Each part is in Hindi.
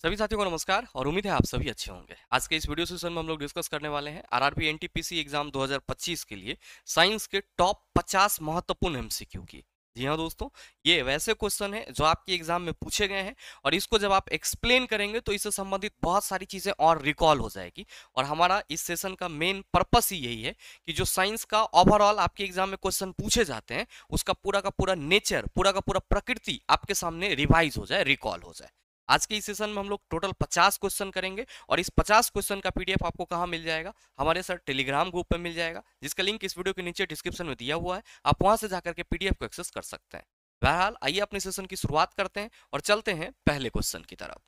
सभी साथियों को नमस्कार और उम्मीद है आप सभी अच्छे होंगे। आज के इस वीडियो सेशन में हम लोग डिस्कस करने वाले हैं आरआरबी एनटीपीसी एग्जाम 2025 के लिए साइंस के टॉप 50 महत्वपूर्ण एमसीक्यू की। जी हाँ दोस्तों, ये वैसे क्वेश्चन है जो आपके एग्जाम में पूछे गए हैं और इसको जब आप एक्सप्लेन करेंगे तो इससे संबंधित बहुत सारी चीजें और रिकॉल हो जाएगी। और हमारा इस सेशन का मेन पर्पस ही यही है कि जो साइंस का ओवरऑल आपके एग्जाम में क्वेश्चन पूछे जाते हैं उसका पूरा का पूरा नेचर, पूरा का पूरा प्रकृति आपके सामने रिवाइज हो जाए, रिकॉल हो जाए। आज के इस सेशन में हम लोग टोटल 50 क्वेश्चन करेंगे और इस 50 क्वेश्चन का पीडीएफ आपको कहाँ मिल जाएगा? हमारे सर टेलीग्राम ग्रुप पे मिल जाएगा, जिसका लिंक इस वीडियो के नीचे डिस्क्रिप्शन में दिया हुआ है। आप वहां से जाकर के पीडीएफ को एक्सेस कर सकते हैं। बहरहाल आइए अपने सेशन की शुरुआत करते हैं और चलते हैं पहले क्वेश्चन की तरफ।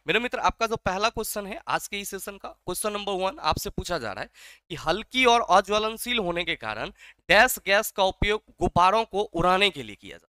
मेरे मित्र, आपका जो पहला क्वेश्चन है आज के इस सेशन का, क्वेश्चन नंबर 1 आपसे पूछा जा रहा है कि हल्की और अज्वलनशील होने के कारण डैश गैस का उपयोग गुब्बारों को उड़ाने के लिए किया जाता है।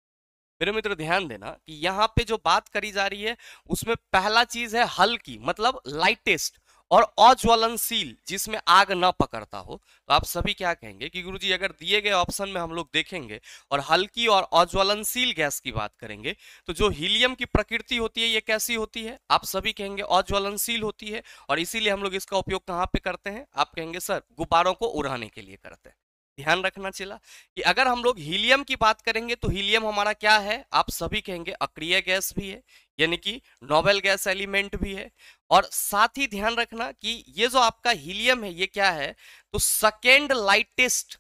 मेरे मित्र ध्यान देना कि यहाँ पे जो बात करी जा रही है उसमें पहला चीज है हल्की, मतलब लाइटेस्ट, और अज्वलनशील जिसमें आग ना पकड़ता हो। तो आप सभी क्या कहेंगे कि गुरुजी अगर दिए गए ऑप्शन में हम लोग देखेंगे और हल्की और अज्वलनशील गैस की बात करेंगे तो जो हीलियम की प्रकृति होती है ये कैसी होती है? आप सभी कहेंगे अज्वलनशील होती है और इसीलिए हम लोग इसका उपयोग कहाँ पे करते हैं? आप कहेंगे सर गुब्बारों को उड़ाने के लिए करते हैं। ध्यान रखना चला कि अगर हम लोग हीलियम की बात करेंगे तो हीलियम हमारा क्या है? आप सभी कहेंगे अक्रिय गैस भी है, यानी कि नोबेल गैस एलिमेंट भी है। और साथ ही ध्यान रखना कि ये जो आपका हीलियम है ये क्या है? तो सेकेंड लाइटेस्ट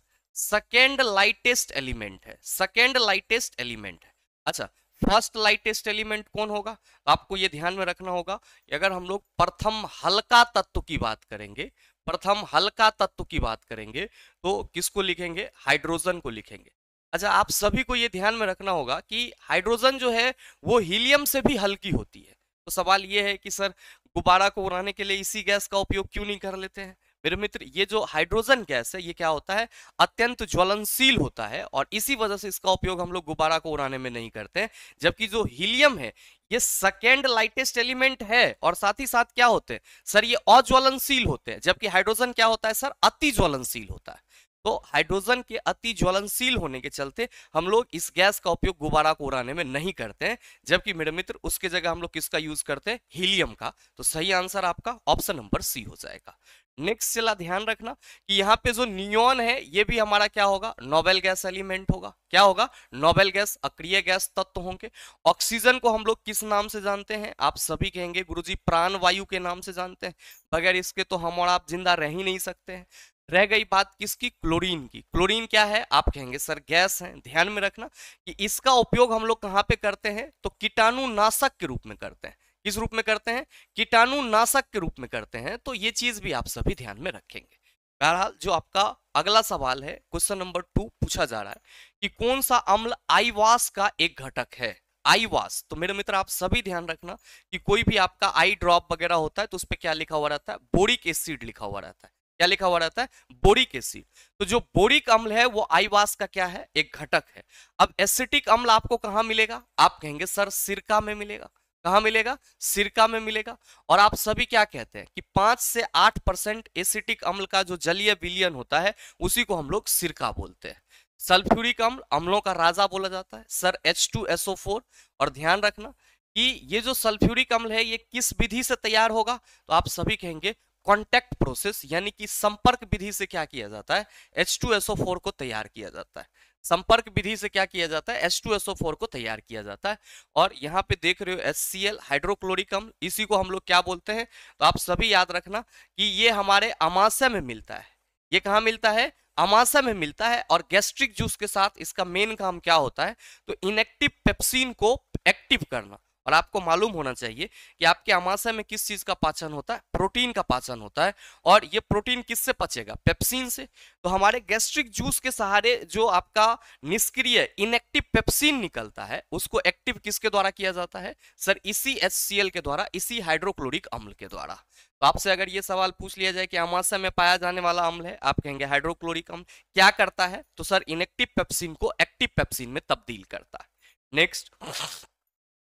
एलिमेंट है, सेकेंड लाइटेस्ट एलिमेंट है। अच्छा, फर्स्ट लाइटेस्ट एलिमेंट कौन होगा? तो आपको ये ध्यान में रखना होगा कि अगर हम लोग प्रथम हल्का तत्व की बात करेंगे, प्रथम हल्का तत्व की बात करेंगे तो किसको लिखेंगे? हाइड्रोजन को लिखेंगे। अच्छा, आप सभी को यह ध्यान में रखना होगा कि हाइड्रोजन जो है वो हीलियम से भी हल्की होती है। तो सवाल यह है कि सर गुब्बारा को उड़ाने के लिए इसी गैस का उपयोग क्यों नहीं कर लेते हैं? मेरे मित्र, ये जो हाइड्रोजन गैस है ये क्या होता है? अत्यंत ज्वलनशील होता है और इसी वजह से इसका उपयोग हम लोग गुब्बारा को उड़ाने में नहीं करते हैं। जबकि जो हीलियम है ये सेकेंड लाइटेस्ट एलिमेंट है और साथ ही साथ क्या होते हैं सर? ये अज्वलनशील होते हैं, जबकि हाइड्रोजन क्या होता है सर? अति ज्वलनशील होता है। तो हाइड्रोजन के अति ज्वलनशील होने के चलते हम लोग इस गैस का उपयोग गुब्बारा को उड़ाने में नहीं करते हैं, जबकि मेरे मित्र उसके जगह हम लोग किसका यूज करते हैं? हीलियम का। तो सही आंसर आपका ऑप्शन नंबर सी हो जाएगा। नेक्स्ट चला, ध्यान रखना कि यहाँ पे जो नियोन है ये भी हमारा क्या होगा? नोबेल गैस एलिमेंट होगा। क्या होगा? नोबेल गैस, अक्रिय गैस तत्व होंगे। ऑक्सीजन को हम लोग किस नाम से जानते हैं? आप सभी कहेंगे गुरुजी प्राण वायु के नाम से जानते हैं। बगैर इसके तो हम और आप जिंदा रह ही नहीं सकते हैं। रह गई बात किसकी? क्लोरीन की। क्लोरीन क्या है? आप कहेंगे सर गैस है। ध्यान में रखना कि इसका उपयोग हम लोग कहां पे करते हैं? तो कीटाणुनाशक के रूप में करते हैं। किस रूप में करते हैं? कीटाणुनाशक के रूप में करते हैं। तो ये चीज भी आप सभी ध्यान में रखेंगे। बहरहाल जो आपका अगला सवाल है, क्वेश्चन नंबर 2 पूछा जा रहा है कि कौन सा अम्ल आईवास का एक घटक है? आईवास। तो मेरे मित्र आप सभी ध्यान रखना कि कोई भी आपका आई ड्रॉप वगैरह होता है तो उस पर क्या लिखा हुआ रहता है? बोरिक एसिड लिखा हुआ रहता है। क्या लिखा हुआ रहता है? Boric acid. तो जो बोरिक अम्ल है वो आईवास का क्या है? एक घटक है। अब एसिटिक अम्ल आपको कहां मिलेगा? आप कहेंगे सर सिरका में मिलेगा। कहां मिलेगा? सिरका में मिलेगा। और आप सभी क्या कहते हैं कि 5 से 8% एसिटिक अम्ल का जो जलीय विलयन होता है उसी को हम लोग सिरका बोलते हैं। सल्फ्यूरिक अम्ल अम्लों का राजा बोला जाता है सर, H2SO4। और ध्यान रखना कि ये जो सल्फ्यूरिक अम्ल है ये किस विधि से तैयार होगा? तो आप सभी कहेंगे कॉन्टैक्ट प्रोसेस, यानी कि संपर्क विधि से क्या किया जाता है? H2SO4 को तैयार किया जाता है। संपर्क विधि से क्या किया जाता है? H2SO4 को तैयार किया जाता है। और यहाँ पे देख रहे हो HCl, हाइड्रोक्लोरिक अम्ल, इसी को हम लोग क्या बोलते हैं? तो आप सभी याद रखना कि ये हमारे अमाशय में मिलता है। ये कहाँ मिलता है? अमाशय में मिलता है। और गैस्ट्रिक जूस के साथ इसका मेन काम क्या होता है? तो इनएक्टिव पेप्सिन को एक्टिव करना। और आपको मालूम होना चाहिए कि आपके अमाशय में किस चीज का पाचन होता है? प्रोटीन का पाचन होता है। और ये प्रोटीन किससे पचेगा? पेप्सिन से। तो हमारे गैस्ट्रिक जूस के सहारे जो आपका निष्क्रिय इनएक्टिव पेप्सिन निकलता है उसको एक्टिव किसके द्वारा किया जाता है? सर इसी HCl के द्वारा, इसी हाइड्रोक्लोरिक अम्ल के द्वारा। तो आपसे अगर ये सवाल पूछ लिया जाए कि अमाशय में पाया जाने वाला अम्ल है, आप कहेंगे हाइड्रोक्लोरिक अम्ल। क्या करता है? तो सर इनएक्टिव पेप्सिन को एक्टिव पेप्सिन में तब्दील करता है। नेक्स्ट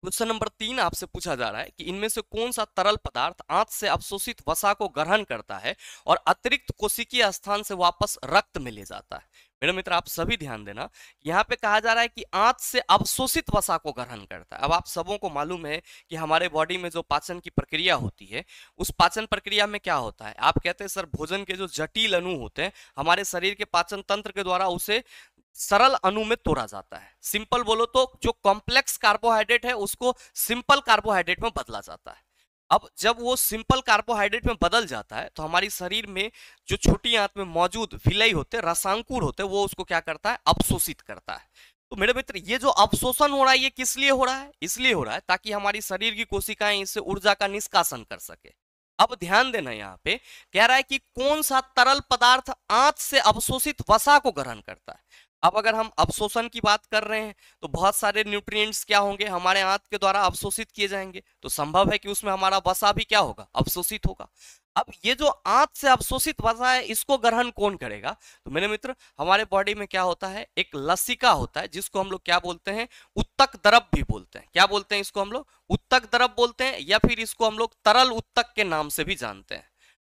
क्वेश्चन नंबर 3 आपसे पूछा जा रहा है कि इनमें से कौन सा तरल पदार्थ आंत से अवशोषित वसा को ग्रहण करता है और अतिरिक्त कोशिकीय स्थान से वापस रक्त में ले जाता है? मेरे मित्र आप सभी ध्यान देना, यहाँ पे कहा जा रहा है कि आंत से अवशोषित वसा को ग्रहण करता है। अब आप सबों को मालूम है कि हमारे बॉडी में जो पाचन की प्रक्रिया होती है, उस पाचन प्रक्रिया में क्या होता है, आप कहते हैं सर भोजन के जो जटिल अणु होते हैं हमारे शरीर के पाचन तंत्र के द्वारा उसे सरल अणु में तोड़ा जाता है। सिंपल बोलो तो जो कॉम्प्लेक्स कार्बोहाइड्रेट है उसको सिंपल कार्बोहाइड्रेट में बदला जाता है। अब जब वो सिंपल कार्बोहाइड्रेट में बदल जाता है तो हमारी शरीर में जो छोटी आंत में मौजूद विलय होते हैं, रसांकुर होते हैं, वो उसको क्या करता है, अवशोषित करता है। तो मेरे मित्र ये जो अवशोषण हो रहा है ये किस लिए हो रहा है, इसलिए हो रहा है ताकि हमारी शरीर की कोशिकाएं इससे ऊर्जा का निष्कासन कर सके। अब ध्यान देना, यहाँ पे कह रहा है कि कौन सा तरल पदार्थ आंत से अवशोषित वसा को ग्रहण करता है। अब अगर हम अवशोषण की बात कर रहे हैं तो बहुत सारे न्यूट्रिएंट्स क्या होंगे, हमारे आंत के द्वारा अवशोषित किए जाएंगे, तो संभव है कि उसमें हमारा वसा भी क्या होगा, अवशोषित होगा। अब ये जो आंत से अवशोषित वसा है इसको ग्रहण कौन करेगा, तो मेरे मित्र हमारे बॉडी में क्या होता है, एक लसिका होता है जिसको हम लोग क्या बोलते हैं, उत्तक द्रव भी बोलते हैं। क्या बोलते हैं इसको हम लोग, उत्तक द्रव बोलते हैं, या फिर इसको हम लोग तरल उत्तक के नाम से भी जानते हैं।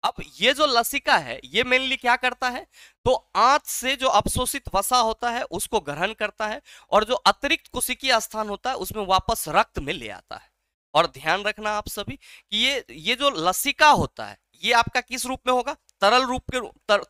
अब ये जो लसिका है ये मेनली क्या करता है, तो आंत से जो अवशोषित वसा होता है उसको ग्रहण करता है और जो अतिरिक्त कोशिकीय स्थान होता है उसमें वापस रक्त में ले आता है। और ध्यान रखना आप सभी कि ये जो लसिका होता है ये आपका किस रूप में होगा, तरल रूप के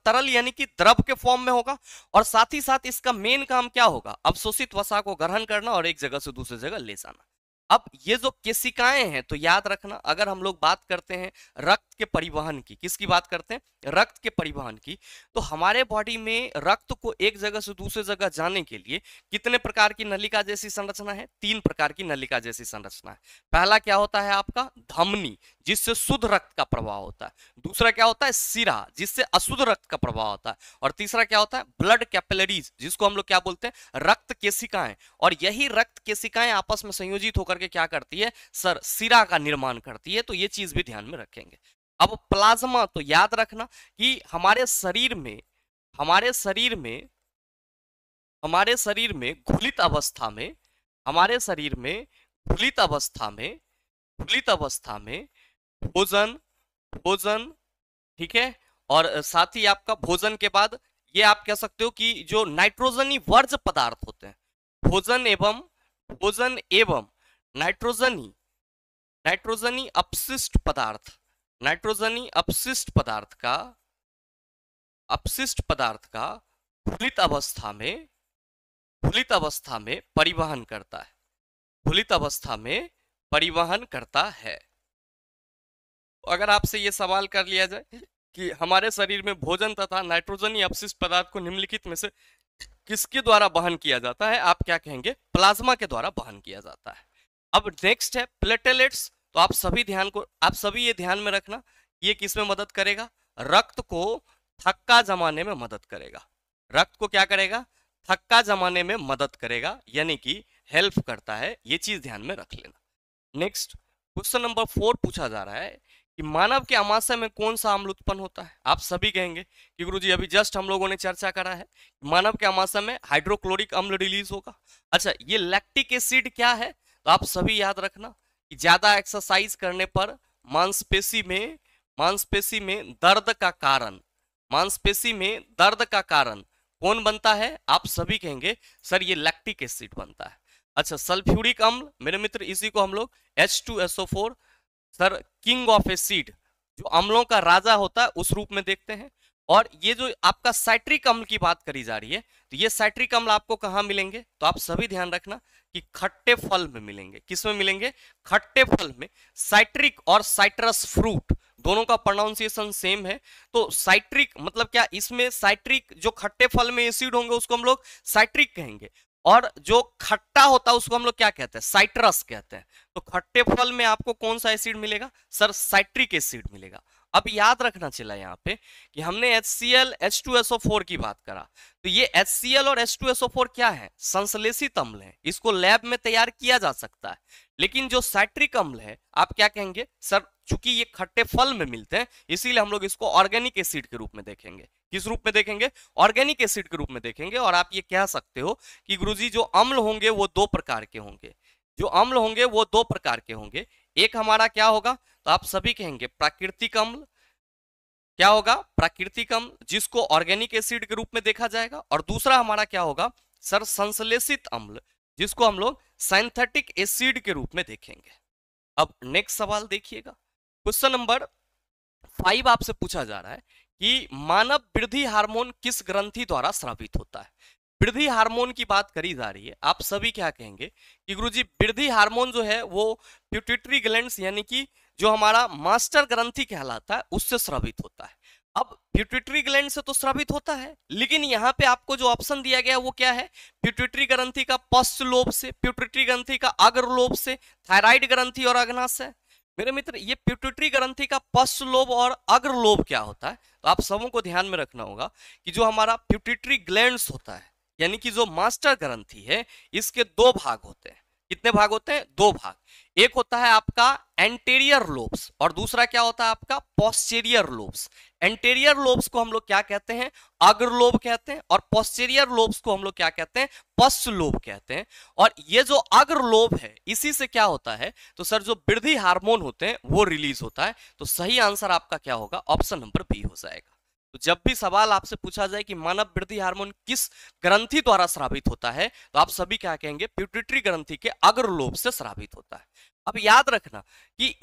तरल यानी कि द्रव के फॉर्म में होगा। और साथ ही साथ इसका मेन काम क्या होगा, अवशोषित वसा को ग्रहण करना और एक जगह से दूसरी जगह ले जाना। अब ये जो केशिकाएं हैं तो याद रखना, अगर हम लोग बात करते हैं रक्त के परिवहन की, किसकी बात करते हैं, रक्त के परिवहन की, तो हमारे बॉडी में रक्त को एक जगह से दूसरी जगह जाने के लिए कितने प्रकार की नलिका जैसी संरचना है, 3 प्रकार की नलिका जैसी संरचना है। पहला क्या होता है आपका धमनी, जिससे शुद्ध रक्त का प्रवाह होता है। दूसरा क्या होता है सिरा, जिससे अशुद्ध रक्त का प्रवाह होता है। और तीसरा क्या होता है ब्लड कैपिलरीज, जिसको हम लोग क्या बोलते हैं, रक्त केशिकाएं। और यही रक्त केशिकाएं आपस में संयोजित होकर के क्या करती है सर, सिरा का निर्माण करती है। तो ये चीज भी ध्यान में रखेंगे। अब प्लाज्मा, तो याद रखना कि हमारे शरीर में हमारे शरीर में हमारे शरीर में घुलित अवस्था में हमारे शरीर में घुलित अवस्था में घुलित अवस्था में भोजन भोजन ठीक है, और साथ ही आपका भोजन के बाद ये आप कह सकते हो कि जो नाइट्रोजनी वर्ज्य पदार्थ होते हैं, भोजन एवं नाइट्रोजनी नाइट्रोजनी अपशिष्ट पदार्थ नाइट्रोजनी अपशिष्ट पदार्थ का घुलित अवस्था में परिवहन करता है, घुलित अवस्था में परिवहन करता है। अगर आपसे ये सवाल कर लिया जाए कि हमारे शरीर में भोजन तथा नाइट्रोजनी अपशिष्ट पदार्थ को निम्नलिखित में से किसके द्वारा वहन किया जाता है, आप क्या कहेंगे, प्लाज्मा के द्वारा वहन किया जाता है। अब नेक्स्ट है प्लेटलेट्स। तो आप सभी ये ध्यान में रखना, ये किसमें मदद करेगा, रक्त को थक्का जमाने में मदद करेगा। रक्त को क्या करेगा, थक्का जमाने में मदद करेगा, यानी कि हेल्प करता है। ये चीज ध्यान में रख लेना। नेक्स्ट क्वेश्चन नंबर 4 पूछा जा रहा है कि मानव के आमाशय में कौन सा अम्ल उत्पन्न होता है। आप सभी कहेंगे कि गुरुजी अभी जस्ट हम लोगों ने चर्चा करा है, मानव के आमाशय में हाइड्रोक्लोरिक अम्ल रिलीज होगा। अच्छा, ये लैक्टिक एसिड क्या है, तो आप सभी याद रखना कि ज्यादा एक्सरसाइज करने पर मांसपेशी में दर्द का कारण कौन बनता है, आप सभी कहेंगे सर ये लैक्टिक एसिड बनता है। अच्छा, सल्फ्यूरिक अम्ल, मेरे मित्र इसी को हम लोग H2SO4 sir king of acid, जो अम्लों का राजा होता है उस रूप में देखते हैं। और ये जो आपका साइट्रिक अम्ल की बात करी जा रही है, तो ये साइट्रिक अम्ल आपको कहां मिलेंगे, तो आप सभी ध्यान रखना कि खट्टे फल में मिलेंगे। किसमें मिलेंगे, खट्टे फल में। साइट्रिक और साइट्रस फ्रूट दोनों का प्रोनाउंसिएशन सेम है। तो साइट्रिक मतलब क्या, इसमें साइट्रिक जो खट्टे फल में एसिड होंगे उसको हम लोग साइट्रिक कहेंगे, और जो खट्टा होता है उसको हम लोग क्या कहते हैं, साइट्रस कहते हैं। तो खट्टे फल में आपको कौन सा एसिड मिलेगा सर, साइट्रिक एसिड मिलेगा। अब याद रखना चला यहाँ पे कि हमने HCl H2SO4 की बात करा, तो ये HCl और H2SO4 क्या है, संश्लेषित अम्ल है, इसको लैब में तैयार किया जा सकता है। लेकिन जो साइट्रिक अम्ल है आप क्या कहेंगे सर, चूंकि ये खट्टे फल में मिलते हैं इसीलिए हम लोग इसको ऑर्गेनिक एसिड के रूप में देखेंगे। किस रूप में देखेंगे, ऑर्गेनिक एसिड के रूप में देखेंगे। और आप ये कह सकते हो कि गुरुजी जो अम्ल होंगे वो दो प्रकार के होंगे, एक हमारा क्या होगा, तो आप सभी कहेंगे प्राकृतिक अम्ल, क्या होगा, प्राकृतिक अम्ल जिसको ऑर्गेनिक एसिड के रूप में देखा जाएगा, और दूसरा हमारा क्या होगा सर, संश्लेषित अम्ल जिसको हम लोग सिंथेटिक एसिड के रूप में देखेंगे। अब नेक्स्ट सवाल देखिएगा, क्वेश्चन नंबर 5 आपसे पूछा जा रहा है कि मानव वृद्धि हार्मोन किस ग्रंथि द्वारा स्रावित होता है। वृद्धि हार्मोन की बात करी जा रही है, आप सभी क्या कहेंगे कि गुरुजी वृद्धि हार्मोन जो है वो पिट्यूटरी ग्लैंड्स यानी कि जो हमारा मास्टर ग्रंथि कहलाता है उससे स्रावित होता है। अब पिट्यूटरी ग्लैंड से तो स्रावित होता है, लेकिन यहाँ पे आपको जो ऑप्शन दिया गया वो क्या है, पिट्यूटरी ग्रंथि का पश्च लोब से, पिट्यूटरी ग्रंथि का अग्र लोब से, थायराइड ग्रंथि और अग्नाशय। मेरे मित्र ये पिट्यूटरी ग्रंथि का पश्च लोब और अग्र लोब क्या होता है, तो आप सबों को ध्यान में रखना होगा कि जो हमारा पिट्यूटरी ग्लैंड्स होता है यानी कि जो मास्टर ग्रंथि है इसके दो भाग होते हैं। कितने भाग होते हैं, दो भाग। एक होता है आपका एंटेरियर लोब्स और दूसरा क्या होता है आपका पोस्टीरियर लोब्स। एंटेरियर लोब्स को हम लोग क्या कहते हैं, अग्र लोब कहते हैं, और पोस्टीरियर लोब्स को हम लोग क्या कहते हैं, पश्च लोब कहते हैं। और ये जो अग्र लोब है इसी से क्या होता है, तो सर जो वृद्धि हार्मोन होते हैं वो रिलीज होता है। तो सही आंसर आपका क्या होगा, ऑप्शन नंबर बी हो जाएगा। तो जब भी सवाल आपसे पूछा जाए कि मानव वृद्धि हार्मोन किस ग्रंथि द्वारा स्रावित होता है, तो आप सभी क्या कहेंगे, पिट्यूटरी ग्रंथि के अग्र लोब से स्रावित होता है। अब याद रखना कि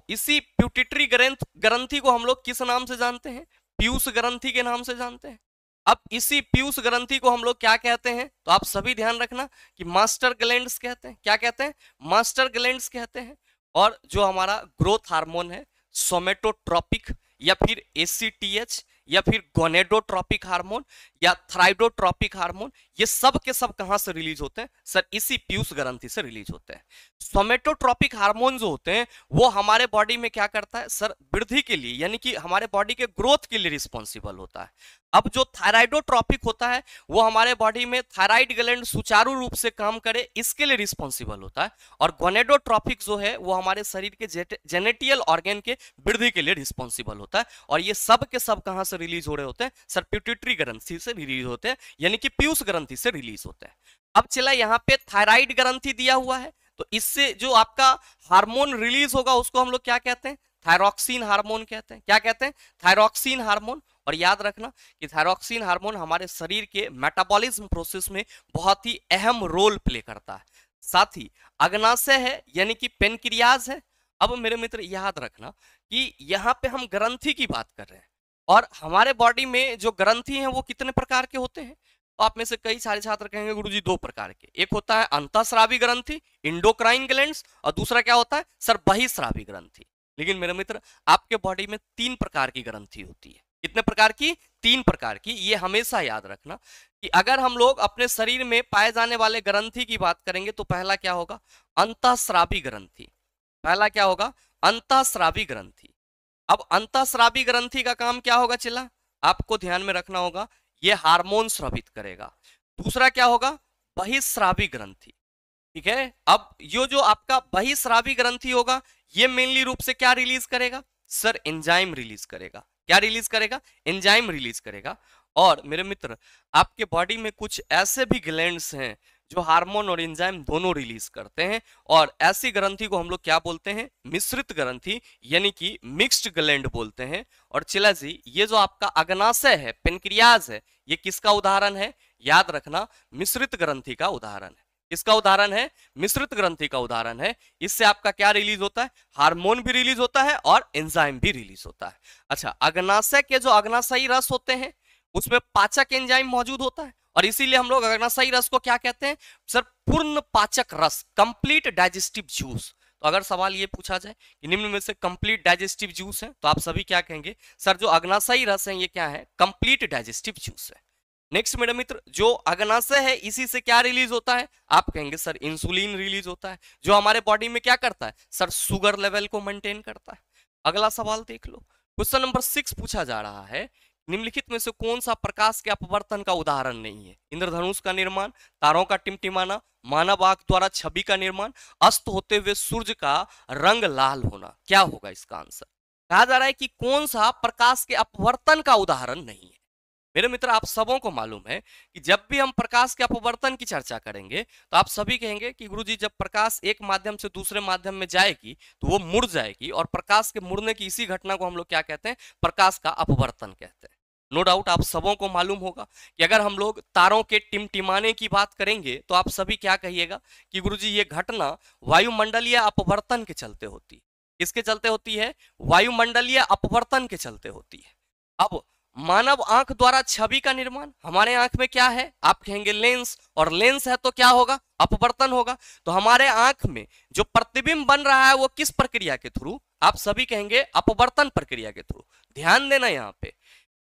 इसी पिट्यूटरी ग्रंथि को हम लोग किस नाम से जानते हैं, पीयूष ग्रंथि के नाम से जानते हैं। अब इसी पीयूष ग्रंथि को हम लोग क्या कहते हैं, तो आप सभी ध्यान रखना कि मास्टर ग्लैंड्स कहते हैं। क्या कहते हैं, मास्टर ग्लैंड्स कहते हैं। और जो हमारा ग्रोथ हार्मोन है सोमेटोट्रोपिक या फिर एसीटीएच या फिर गोनेडोट्रोपिक हार्मोन या थ्राइडोट्रोपिक हार्मोन, ये सब के सब कहां से रिलीज होते हैं सर, इसी पीयूष ग्रंथि से रिलीज होते हैं। सोमेटोट्रोपिक हार्मोन जो होते हैं वो हमारे बॉडी में क्या करता है सर, वृद्धि के लिए यानी कि हमारे बॉडी के ग्रोथ के लिए रिस्पॉन्सिबल होता है। अब जो थायराइडोट्रोपिक होता है वो हमारे बॉडी में थायराइड ग्लैंड सुचारू रूप से काम करे इसके लिए रिस्पॉन्सिबल होता है। और गोनेडोट्रोपिक जो है वो हमारे शरीर के जेनेटियल ऑर्गन के वृद्धि के लिए रिस्पॉन्सिबल होता है। और ये सब के सब कहां से रिलीज हो रहे होते हैं सर, पिट्यूटरी ग्रंथि से रिलीज होते हैं यानी कि पीयूष ग्रंथि से रिलीज होते हैं। अब चला यहाँ पे थायराइड ग्रंथि दिया हुआ है, तो इससे जो आपका हार्मोन रिलीज होगा उसको हम लोग क्या कहते हैं, थायरॉक्सिन हार्मोन कहते हैं। क्या कहते हैं, थायरॉक्सिन हार्मोन। और याद रखना कि थायरॉक्सिन हार्मोन हमारे शरीर के मेटाबॉलिज्म प्रोसेस में बहुत ही अहम रोल प्ले करता है। साथ ही अग्नाशय है यानी कि पेनक्रियाज है। अब मेरे मित्र याद रखना कि यहाँ पे हम ग्रंथि की बात कर रहे हैं और हमारे बॉडी में जो ग्रंथि हैं वो कितने प्रकार के होते हैं, तो आप में से कई सारे छात्र कहेंगे गुरुजी दो प्रकार के। एक होता है अंतःस्रावी ग्रंथि इंडोक्राइन ग्लैंड्स, और दूसरा क्या होता है सर, बहिस्रावी ग्रंथि। लेकिन मेरे मित्र आपके बॉडी में 3 प्रकार की ग्रंथि होती है। कितने प्रकार की, 3 प्रकार की। ये हमेशा याद रखना कि अगर हम लोग अपने शरीर में पाए जाने वाले ग्रंथि की बात करेंगे तो पहला क्या होगा, अंतःस्रावी ग्रंथि। पहला क्या होगा, अंतःस्रावी ग्रंथि। अब अंतःस्रावी ग्रंथि का काम क्या होगा चिल्ला, आपको ध्यान में रखना होगा, ये हार्मोन स्रावित करेगा। दूसरा क्या होगा, बहिस्रावी ग्रंथि। ठीक है, अब ये जो आपका बहिस्रावी ग्रंथि होगा ये मेनली रूप से क्या रिलीज करेगा सर, एंजाइम रिलीज करेगा। क्या रिलीज करेगा, एंजाइम रिलीज करेगा। और मेरे मित्र आपके बॉडी में कुछ ऐसे भी ग्लैंड्स हैं जो हार्मोन और एंजाइम दोनों रिलीज करते हैं, और ऐसी ग्रंथि को हम लोग क्या बोलते हैं, मिश्रित ग्रंथि यानी कि मिक्स्ड ग्लैंड बोलते हैं। और चिला जी ये जो आपका अग्नाशय है, पेनक्रियाज है, ये किसका उदाहरण है, याद रखना मिश्रित ग्रंथि का उदाहरण है। किसका उदाहरण है, मिश्रित ग्रंथि का उदाहरण है। इससे आपका क्या रिलीज होता है, हार्मोन भी रिलीज होता है और एंजाइम भी रिलीज होता है। अच्छा, अग्नाशय के जो अग्नाशयी रस होते हैं उसमें पाचक एंजाइम मौजूद होता है, और इसीलिए हम लोग अग्नाशयी रस को क्या कहते हैं सर, पूर्ण पाचक रस, कंप्लीट डाइजेस्टिव जूस। तो अगर सवाल ये पूछा जाए कि निम्न में से कंप्लीट डाइजेस्टिव जूस है, तो आप सभी क्या कहेंगे सर, जो अग्नाशयी रस है ये क्या है, कंप्लीट डाइजेस्टिव जूस है। नेक्स्ट मेरे मित्र, जो अग्नाशय है इसी से क्या रिलीज होता है, आप कहेंगे सर इंसुलिन रिलीज होता है, जो हमारे बॉडी में क्या करता है सर, शुगर लेवल को मेंटेन करता है। अगला सवाल देख लो, क्वेश्चन नंबर 6 पूछा जा रहा है, निम्नलिखित में से कौन सा प्रकाश के अपवर्तन का उदाहरण नहीं है, इंद्रधनुष का निर्माण, तारों का टिमटिमाना, मानव आंख द्वारा छवि का निर्माण, अस्त होते हुए सूर्य का रंग लाल होना। क्या होगा इसका आंसर, कहा जा रहा है कि कौन सा प्रकाश के अपवर्तन का उदाहरण नहीं है। मेरे मित्र आप सबों को मालूम है कि जब भी हम प्रकाश के अपवर्तन की चर्चा करेंगे तो आप सभी कहेंगे कि गुरुजी जब प्रकाश एक माध्यम से दूसरे माध्यम में जाएगी तो वो मुड़ जाएगी, और प्रकाश के मुड़ने की इसी घटना को हम लोग क्या कहते हैं, प्रकाश का अपवर्तन कहते हैं। नो डाउट आप सबों को मालूम होगा कि अगर हम लोग तारों के टिमटिमाने की बात करेंगे तो आप सभी क्या कहिएगा कि गुरुजी ये घटना वायुमंडलीय अपवर्तन के चलते होती है। किसके चलते होती है? वायुमंडलीय अपवर्तन के चलते होती है। अब मानव आंख द्वारा छवि का निर्माण, हमारे आंख में क्या है? आप कहेंगे लेंस, और लेंस है तो क्या होगा? अपवर्तन होगा। तो हमारे आंख में जो प्रतिबिंब बन रहा है वो किस प्रक्रिया के थ्रू? आप सभी कहेंगे अपवर्तन प्रक्रिया के थ्रू। ध्यान देना यहाँ पे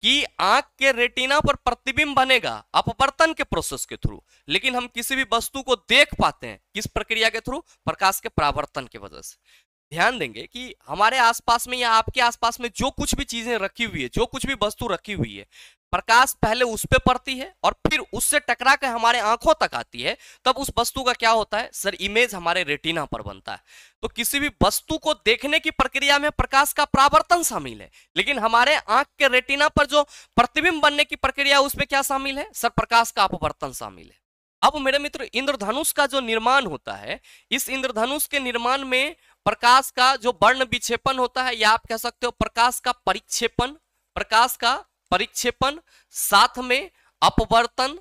कि आंख के रेटिना पर प्रतिबिंब बनेगा अपवर्तन के प्रोसेस के थ्रू, लेकिन हम किसी भी वस्तु को देख पाते हैं किस प्रक्रिया के थ्रू? प्रकाश के परावर्तन की वजह से। ध्यान देंगे कि हमारे आसपास में या आपके आसपास में जो कुछ भी चीजें रखी हुई है, जो कुछ भी वस्तु रखी हुई है, प्रकाश पहले उस पे पड़ती है और फिर उससे टकरा कर हमारे आंखों तक आती है। तब उस वस्तु का क्या होता है सर? इमेज हमारे रेटिना पर बनता है। तो किसी भी वस्तु को देखने की प्रक्रिया में प्रकाश का परावर्तन शामिल है, लेकिन हमारे आंख के रेटिना पर जो प्रतिबिंब बनने की प्रक्रिया उसमें क्या शामिल है सर? प्रकाश का अपवर्तन शामिल है। अब मेरे मित्र इंद्रधनुष का जो निर्माण होता है, इस इंद्रधनुष के निर्माण में प्रकाश का जो वर्ण विक्षेपण होता है, या आप कह सकते हो प्रकाश का परिक्षेपण, प्रकाश का परिक्षेपण, साथ में अपवर्तन,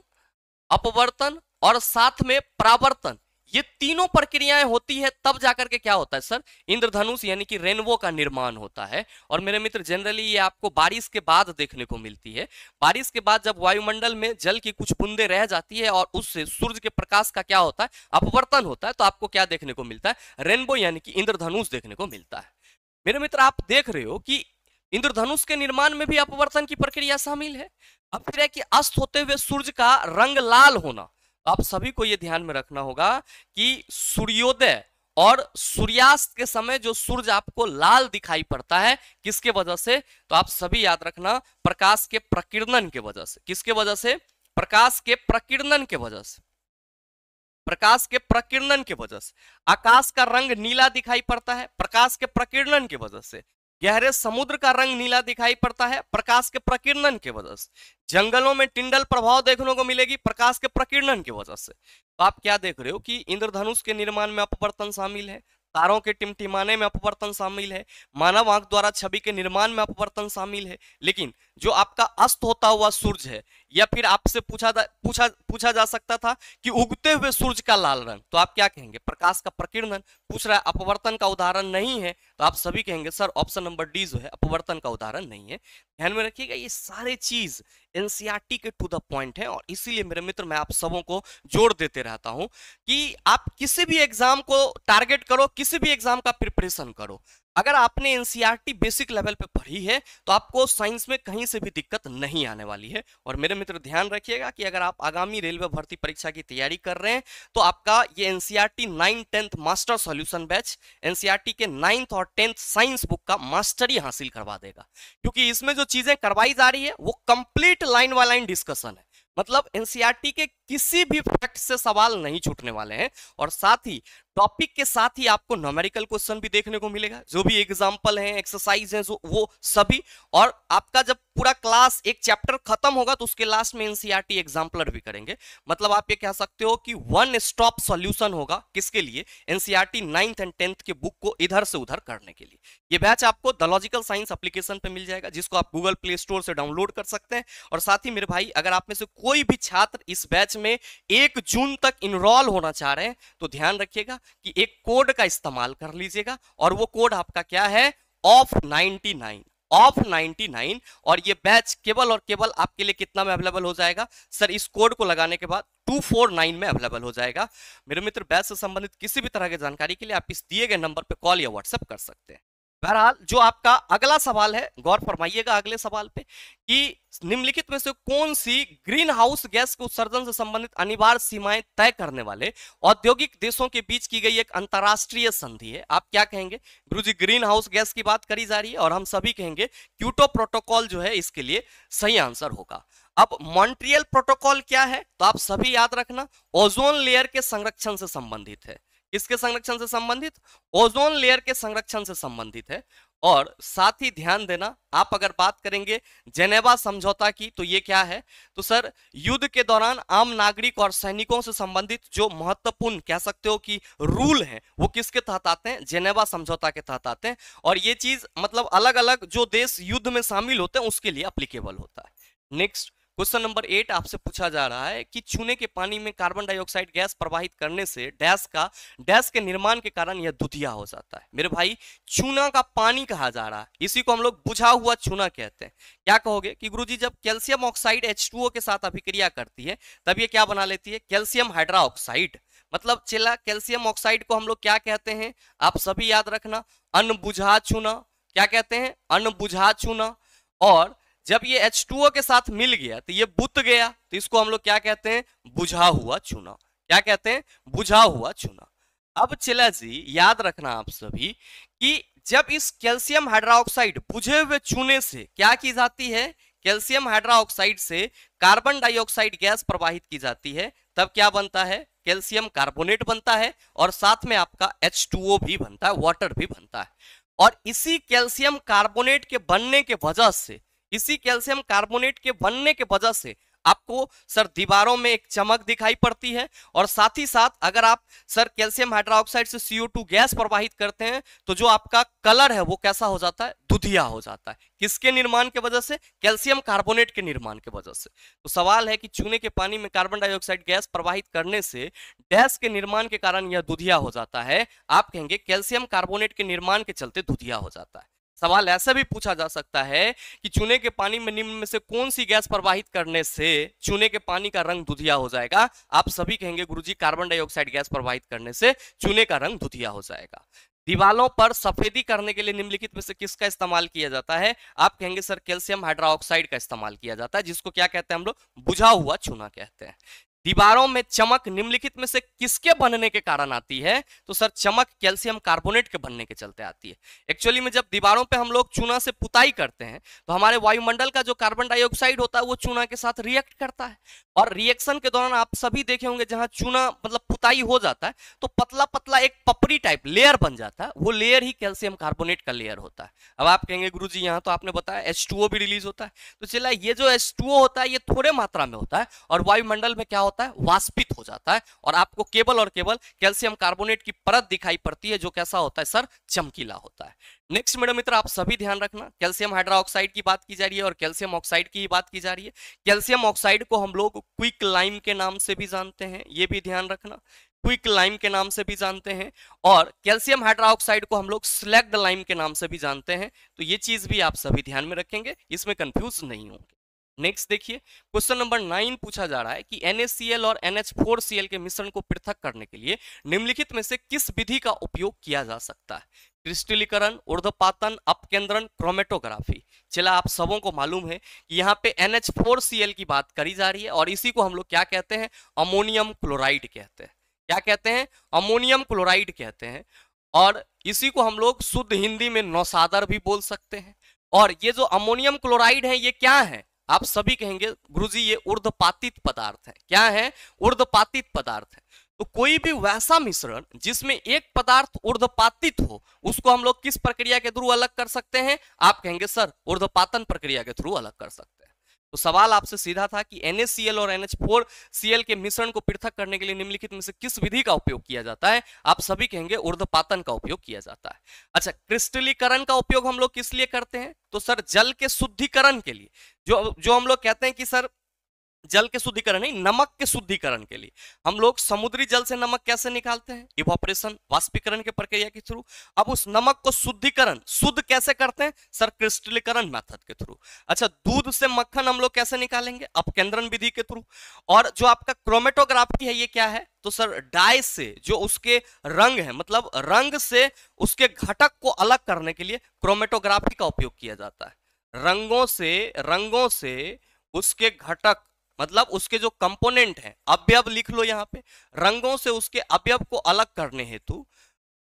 अपवर्तन और साथ में परावर्तन, ये तीनों प्रक्रियाएं होती है, तब जाकर के क्या होता है सर? इंद्रधनुष यानी कि रेनबो का निर्माण होता है। और मेरे मित्र जनरली ये आपको बारिश के बाद देखने को मिलती है। बारिश के बाद जब वायुमंडल में जल की कुछ बूंदें रह जाती है और उससे सूर्य के प्रकाश का क्या होता है? अपवर्तन होता है। तो आपको क्या देखने को मिलता है? रेनबो यानी कि इंद्रधनुष देखने को मिलता है। मेरे मित्र आप देख रहे हो कि इंद्रधनुष के निर्माण में भी अपवर्तन की प्रक्रिया शामिल है। अब फिर है कि अस्त होते हुए सूर्य का रंग लाल होना। आप सभी को यह ध्यान में रखना होगा कि सूर्योदय और सूर्यास्त के समय जो सूर्य आपको लाल दिखाई पड़ता है, किसके वजह से? तो आप सभी याद रखना, प्रकाश के प्रकीर्णन के वजह से। किसके वजह से? प्रकाश के प्रकीर्णन के वजह से। प्रकाश के प्रकीर्णन के वजह से आकाश का रंग नीला दिखाई पड़ता है, प्रकाश के प्रकीर्णन की वजह से। गहरे समुद्र का रंग नीला दिखाई पड़ता है, प्रकाश के प्रकीर्णन की वजह से। जंगलों में टिंडल प्रभाव देखने को मिलेगी, प्रकाश के प्रकीर्णन की वजह से। तो आप क्या देख रहे हो कि इंद्रधनुष के निर्माण में अपवर्तन शामिल है, तारों के टिमटिमाने में अपवर्तन शामिल है, मानव आंख द्वारा छवि के निर्माण में अपवर्तन शामिल है। लेकिन जो आपका अस्त होता हुआ सूरज है, या फिर आपसे पूछा जा सकता था कि उगते हुए सूरज का लाल रंग, तो आप क्या कहेंगे? प्रकाश का प्रकीर्णन। पूछ रहा है अपवर्तन का उदाहरण नहीं है, तो आप सभी कहेंगे सर ऑप्शन नंबर डी जो है अपवर्तन का उदाहरण नहीं है। ध्यान में रखिएगा, ये सारे चीज एनसीईआरटी के टू द पॉइंट है, और इसीलिए मेरे मित्र मैं आप सबों को जोड़ देते रहता हूं कि आप किसी भी एग्जाम को टारगेट करो, किसी भी एग्जाम का प्रिपरेशन करो। अगर आपने एनसीईआरटी बेसिक लेवल पे पढ़ी है तो आपको साइंस में कहीं से भी दिक्कत नहीं आने वाली है। और मेरे मित्र ध्यान रखिएगा कि अगर आप आगामी रेलवे भर्ती परीक्षा की तैयारी कर रहे हैं तो आपका ये NCERT 9th 10th master solution batch NCERT के 9th और 10th साइंस बुक का मास्टरी हासिल करवा देगा, क्योंकि इसमें जो चीजें करवाई जा रही है वो complete line by line discussion है। मतलब एनसीईआरटी के किसी भी फैक्ट से सवाल नहीं छूटने वाले हैं, और साथ ही टॉपिक के साथ ही आपको न्यूमेरिकल क्वेश्चन भी देखने को मिलेगा, जो भी एग्जांपल हैं, एक्सरसाइज हैं, वो सभी। और आपका जब पूरा क्लास एक चैप्टर खत्म होगा तो उसके लास्ट में एनसीईआरटी एग्जाम्पलर भी करेंगे। मतलब आप ये कह सकते हो कि वन स्टॉप सॉल्यूशन होगा, किसके लिए? एनसीईआरटी 9th एंड 10th के बुक को इधर से उधर करने के लिए। ये बैच आपको द लॉजिकल साइंस एप्लीकेशन पे मिल जाएगा, जिसको आप गूगल प्ले स्टोर से डाउनलोड कर सकते हैं। और साथ ही मेरे भाई, अगर आप में से कोई भी छात्र इस बैच में 1 जून तक इनरोल होना चाह रहे हैं तो ध्यान रखिएगा कि एक कोड का इस्तेमाल कर लीजिएगा, और वो कोड आपका क्या है? Of 99, of 99। और ये बैच केवल और केवल आपके लिए कितना में अवेलेबल हो जाएगा सर? इस कोड को लगाने के बाद 249 में अवेलेबल हो जाएगा। मेरे मित्र, बैच से संबंधित किसी भी तरह की जानकारी के लिए आप इस दिए गए नंबर पर कॉल या व्हाट्सएप कर सकते हैं। बहरहाल, जो आपका अगला सवाल है, गौर फरमाइएगा अगले सवाल पे कि निम्नलिखित में से कौन सी ग्रीन हाउस गैस के उत्सर्जन से संबंधित अनिवार्य सीमाएं तय करने वाले औद्योगिक देशों के बीच की गई एक अंतरराष्ट्रीय संधि है? आप क्या कहेंगे? गुरुजी ग्रीन हाउस गैस की बात करी जा रही है, और हम सभी कहेंगे क्योटो प्रोटोकॉल जो है इसके लिए सही आंसर होगा। अब मॉन्ट्रियल प्रोटोकॉल क्या है? तो आप सभी याद रखना, ओजोन लेयर के संरक्षण से संबंधित है। किसके संरक्षण से संबंधित? ओजोन लेयर के संरक्षण से संबंधित है। और साथ ही ध्यान देना, आप अगर बात करेंगे जेनेवा समझौता की तो ये क्या है, तो सर युद्ध के दौरान आम नागरिक और सैनिकों से संबंधित जो महत्वपूर्ण कह सकते हो कि रूल हैं वो किसके तहत आते हैं, जेनेवा समझौता के तहत आते हैं। और ये चीज मतलब अलग अलग जो देश युद्ध में शामिल होते हैं उसके लिए अप्लीकेबल होता है। नेक्स्ट क्वेश्चन नंबर 8 आपसे पूछा जा रहा है कि चूने के पानी में कार्बन डाइऑक्साइड गैस प्रवाहित करने से डैश के निर्माण के कारण यह दुधिया हो जाता है। मेरे भाई चूना का पानी कहा जा रहा है, इसी को हम लोग बुझा हुआ चूना कहते हैं। क्या कहोगे कि गुरुजी जब कैल्शियम ऑक्साइड H2O के साथ अभिक्रिया करती है तब ये क्या बना लेती है, कैल्शियम हाइड्रोक्साइड। मतलब चला कैल्शियम ऑक्साइड को हम लोग क्या कहते हैं, आप सभी याद रखना, अनबुझा चूना। क्या कहते हैं, अनबुझा चूना। और जब ये H2O के साथ मिल गया तो ये बुत गया, तो इसको हम लोग क्या कहते हैं, बुझा हुआ चूना। क्या कहते हैं, बुझा हुआ चूना। अब चला जी याद रखना आप सभी कि जब इस कैल्शियम हाइड्रोक्साइड बुझे हुए चूने से क्या की जाती है, कैल्शियम हाइड्रोक्साइड से कार्बन डाइऑक्साइड गैस प्रवाहित की जाती है, तब क्या बनता है, कैल्शियम कार्बोनेट बनता है और साथ में आपका H2O भी बनता है, वाटर भी बनता है। और इसी कैल्शियम कार्बोनेट के बनने के वजह से, इसी कैल्शियम कार्बोनेट के बनने के वजह से आपको सर दीवारों में एक चमक दिखाई पड़ती है। और साथ ही साथ अगर आप सर कैल्शियम हाइड्रोक्साइड से CO2 गैस प्रवाहित करते हैं तो जो आपका कलर है वो कैसा हो जाता है, दुधिया हो जाता है। किसके निर्माण के वजह से, कैल्शियम कार्बोनेट के निर्माण के वजह से। तो सवाल है कि चूने के पानी में कार्बन डाइऑक्साइड गैस प्रवाहित करने से डैश के निर्माण के कारण यह दुधिया हो जाता है। आप कहेंगे कैल्शियम कार्बोनेट के निर्माण के चलते दुधिया हो जाता है। सवाल ऐसा भी पूछा जा सकता है कि चूने के पानी में निम्न में से कौन सी गैस प्रवाहित करने से चूने के पानी का रंग दुधिया हो जाएगा। आप सभी कहेंगे गुरुजी कार्बन डाइऑक्साइड गैस प्रवाहित करने से चूने का रंग दुधिया हो जाएगा। दीवालों पर सफेदी करने के लिए निम्नलिखित में से किसका इस्तेमाल किया जाता है, आप कहेंगे सर कैल्शियम हाइड्रोक्साइड का इस्तेमाल किया जाता है, जिसको क्या कहते हैं हम लोग, बुझा हुआ चूना कहते हैं। दीवारों में चमक निम्नलिखित में से किसके बनने के कारण आती है, तो सर चमक कैल्शियम कार्बोनेट के बनने के चलते आती है। एक्चुअली में जब दीवारों पे हम लोग चूना से पुताई करते हैं तो हमारे वायुमंडल का जो कार्बन डाइऑक्साइड होता है वो चूना के साथ रिएक्ट करता है। और रिएक्शन के दौरान आप सभी देखे होंगे जहां चूना मतलब पुताई हो जाता है तो पतला पतला एक पपड़ी टाइप लेयर बन जाता है, वो लेयर ही कैल्शियम कार्बोनेट का लेयर होता है। अब आप कहेंगे गुरुजी यहाँ तो आपने बताया H2O भी रिलीज होता है, तो चला ये जो H2O होता है ये थोड़े मात्रा में होता है और वायुमंडल में क्या होता है, वाष्पित हो जाता है और आपको केवल और केवल कैल्शियम कार्बोनेट की परत दिखाई पड़ती है जो कैसा होता है सर, चमकीला होता है। नेक्स्ट मेरे मित्र आप सभी ध्यान रखना, कैल्शियम हाइड्रोक्साइड की बात की जा रही है और कैल्शियम ऑक्साइड की बात की जा रही है। कैल्शियम ऑक्साइड को हम लोग क्विक लाइम के नाम से भी जानते हैं, ये भी ध्यान रखना, क्विक लाइम के नाम से भी जानते हैं। और कैल्शियम हाइड्रोक्साइड को हम लोग स्लैग्ड लाइम के नाम से भी जानते हैं। तो ये चीज भी आप सभी ध्यान में रखेंगे, इसमें कंफ्यूज नहीं होंगे। नेक्स्ट देखिए क्वेश्चन नंबर 9 पूछा जा रहा है कि NaCl और NH4Cl के मिश्रण को पृथक करने के लिए निम्नलिखित में से किस विधि का उपयोग किया जा सकता है, क्रिस्टलीकरण, ऊर्ध्वपातन, अपकेंद्रण, क्रोमेटोग्राफी। चला आप सबों को मालूम है कि यहाँ पे NH4Cl की बात करी जा रही है और इसी को हम लोग क्या कहते हैं, अमोनियम क्लोराइड कहते हैं। क्या कहते हैं, अमोनियम क्लोराइड कहते हैं। और इसी को हम लोग शुद्ध हिंदी में नौसादर भी बोल सकते हैं। और ये जो अमोनियम क्लोराइड है ये क्या है, आप सभी कहेंगे गुरुजी ये ऊर्ध्वपातित पदार्थ है। क्या है, ऊर्ध्वपातित पदार्थ है। तो कोई भी वैसा मिश्रण जिसमें एक पदार्थ ऊर्ध्वपातित हो उसको हम लोग किस प्रक्रिया के थ्रू अलग कर सकते हैं, आप कहेंगे सर ऊर्ध्वपातन प्रक्रिया के थ्रू अलग कर सकते हैं। तो सवाल आपसे सीधा था कि NaCl और NH4Cl के मिश्रण को पृथक करने के लिए निम्नलिखित में से किस विधि का उपयोग किया जाता है, आप सभी कहेंगे ऊर्ध्वपातन का उपयोग किया जाता है। अच्छा, क्रिस्टलीकरण का उपयोग हम लोग किस लिए करते हैं, तो सर जल के शुद्धिकरण के लिए। जो हम लोग कहते हैं कि सर जल के शुद्धिकरण नहीं, नमक के शुद्धिकरण के लिए हम लोग समुद्री जल से नमक कैसे निकालते हैं, इवोपरेशन, वाष्पीकरण के प्रक्रिया के थ्रू। अब उस नमक को शुद्धिकरण शुद्ध कैसे करते हैं, सर क्रिस्टलीकरण मेथड के थ्रू। अच्छा, दूध से मक्खन हम लोग कैसे निकालेंगे, अपकेंद्रण विधि के थ्रू। और जो आपका क्रोमेटोग्राफी है ये क्या है, तो सर डाई से जो उसके रंग है मतलब रंग से उसके घटक को अलग करने के लिए क्रोमेटोग्राफी का उपयोग किया जाता है। रंगों से उसके घटक मतलब उसके जो कंपोनेंट है, अवयव लिख लो यहाँ पे, रंगों से उसके अवयव को अलग करने हेतु,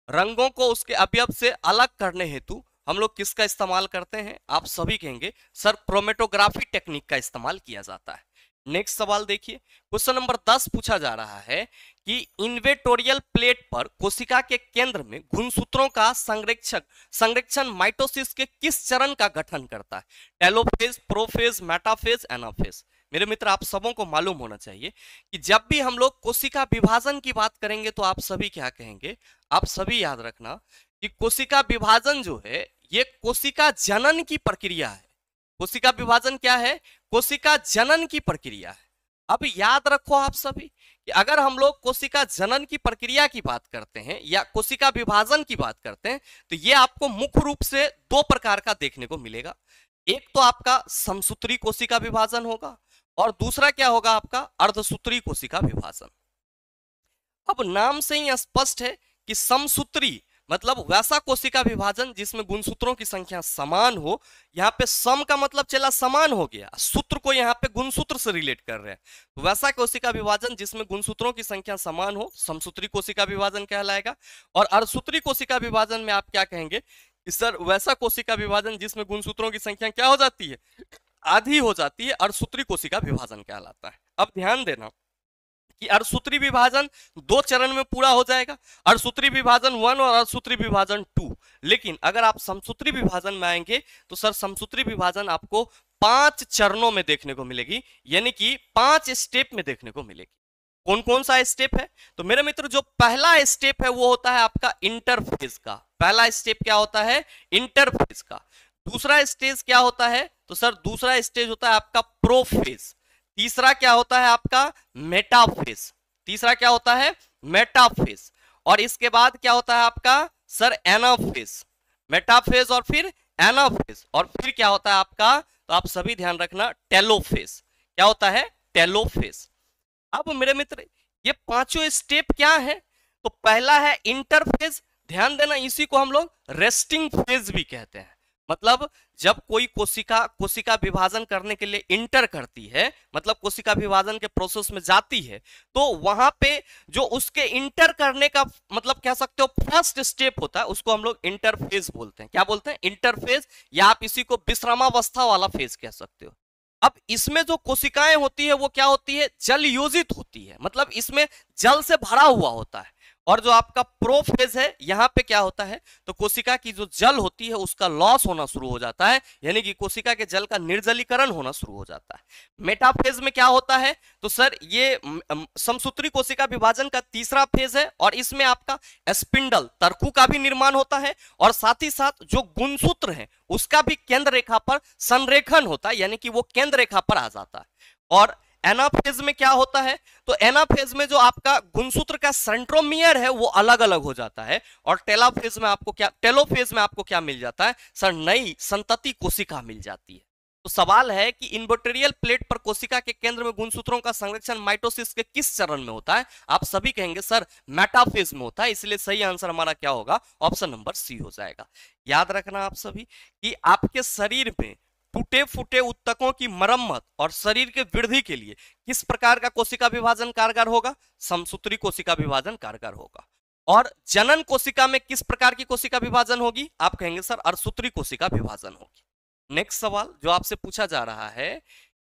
रंगों को उसके अवयव से अलग करने हेतु हम लोग किसका इस्तेमाल करते हैं, आप सभी कहेंगे सर क्रोमेटोग्राफी टेक्निक का इस्तेमाल किया जाता है। नेक्स्ट सवाल देखिए क्वेश्चन नंबर 10 पूछा जा रहा है कि इन्वेटोरियल प्लेट पर कोशिका के केंद्र में गुणसूत्रों का संरक्षण माइटोसिस के किस चरण का गठन करता है? Telophase, prophase, metaphase, anaphase. मेरे मित्र, आप सबों को मालूम होना चाहिए कि जब भी हम लोग कोशिका विभाजन की बात करेंगे तो आप सभी क्या कहेंगे? आप सभी याद रखना कि कोशिका विभाजन जो है ये कोशिका जनन की प्रक्रिया है। कोशिका विभाजन क्या है? कोशिका जनन की प्रक्रिया है। अब याद रखो आप सभी कि अगर हम लोग कोशिका जनन की प्रक्रिया की बात करते हैं या कोशिका विभाजन की बात करते हैं तो ये आपको मुख्य रूप से दो प्रकार का देखने को मिलेगा। एक तो आपका समसूत्री कोशिका विभाजन होगा और दूसरा क्या होगा? आपका अर्धसूत्री कोशिका विभाजन। अब नाम से ही स्पष्ट है कि समसूत्री मतलब वैसा कोशिका विभाजन जिसमें गुणसूत्रों की संख्या समान हो। यहाँ पे सम का मतलब चला समान हो गया, सूत्र को यहाँ पे गुणसूत्र से रिलेट कर रहे हैं, तो वैसा कोशिका विभाजन जिसमें गुणसूत्रों की संख्या समान हो समसूत्री कोशिका विभाजन कहलाएगा। और अर्धसूत्री कोशिका विभाजन में आप क्या कहेंगे कि सर वैसा कोशिका विभाजन जिसमें गुणसूत्रों की संख्या क्या हो जाती है? आधी हो जाती है, अर्धसूत्री कोशिका विभाजन कहलाता है। अब ध्यान देना कि अर्धसूत्री विभाजन दो चरण में पूरा हो जाएगा, अर्धसूत्री विभाजन 1 और अर्धसूत्री विभाजन 2। लेकिन अगर आप समसूत्री विभाजन में आएंगे तो सर समसूत्री विभाजन आपको 5 चरणों में देखने को मिलेगी, यानी कि 5 स्टेप में देखने को मिलेगी। कौन कौन सा स्टेप है? तो मेरे मित्र जो पहला स्टेप है वो होता है आपका इंटरफेज का। पहला स्टेप क्या होता है? इंटरफेज का। दूसरा स्टेज क्या होता है? तो सर दूसरा स्टेज होता है आपका प्रोफेज। तीसरा क्या होता है? आपका मेटाफेज। तीसरा क्या होता है? मेटाफेज। और इसके बाद क्या होता है आपका? Sir anaphase. मेटाफेज और फिर एनाफेज और फिर क्या होता है आपका? तो आप सभी ध्यान रखना, टेलोफेज। क्या होता है? टेलोफेज। अब मेरे मित्र ये पांचों स्टेप क्या है? तो पहला है इंटरफेज। ध्यान देना, इसी को हम लोग रेस्टिंग फेज भी कहते हैं। मतलब जब कोई कोशिका विभाजन करने के लिए इंटर करती है, मतलब कोशिका विभाजन के प्रोसेस में जाती है, तो वहां पे जो उसके इंटर करने का मतलब कह सकते हो फर्स्ट स्टेप होता है, उसको हम लोग इंटरफेज बोलते हैं। क्या बोलते हैं? इंटरफेज, या आप इसी को विश्रामावस्था वाला फेज कह सकते हो। अब इसमें जो कोशिकाएं होती है वो क्या होती है? जल योजित होती है, मतलब इसमें जल से भरा हुआ होता है। और जो आपका प्रोफेज है यहां पे क्या होता है? तो कोशिका की जो जल होती है उसका लॉस होना शुरू हो जाता है, यानी कि कोशिका के जल का निर्जलीकरण होना शुरू हो जाता है। मेटाफेज में क्या होता है? तो सर ये समसूत्री कोशिका विभाजन का तीसरा फेज है और इसमें आपका स्पिंडल तर्कु का भी निर्माण होता है और साथ ही साथ जो गुणसूत्र है उसका भी केंद्र रेखा पर संरेखन होता है, यानी कि वो केंद्र रेखा पर आ जाता है। और एनाफेज में क्या होता है? तो एनाफेज में जो आपका गुणसूत्र का सेंट्रोमियर है वो अलग अलग हो जाता है। और टेलोफेज में आपको क्या मिल जाता है? सर नई संतति कोशिका मिल जाती है। तो सवाल है कि इन्वेटोरियल प्लेट पर कोशिका के केंद्र में गुणसूत्रों का संरक्षण माइटोसिस के किस चरण में होता है? आप सभी कहेंगे सर मेटाफेज में होता है, इसलिए सही आंसर हमारा क्या होगा? ऑप्शन नंबर सी हो जाएगा। याद रखना आप सभी कि आपके शरीर में टूटे फूटे ऊतकों की मरम्मत और शरीर के वृद्धि के लिए किस प्रकार का कोशिका विभाजन कारगर होगा? समसूत्री कोशिका विभाजन कारगर होगा। और जनन कोशिका में किस प्रकार की कोशिका विभाजन होगी? आप कहेंगे सर अर्धसूत्री कोशिका विभाजन होगी। नेक्स्ट सवाल जो आपसे पूछा जा रहा है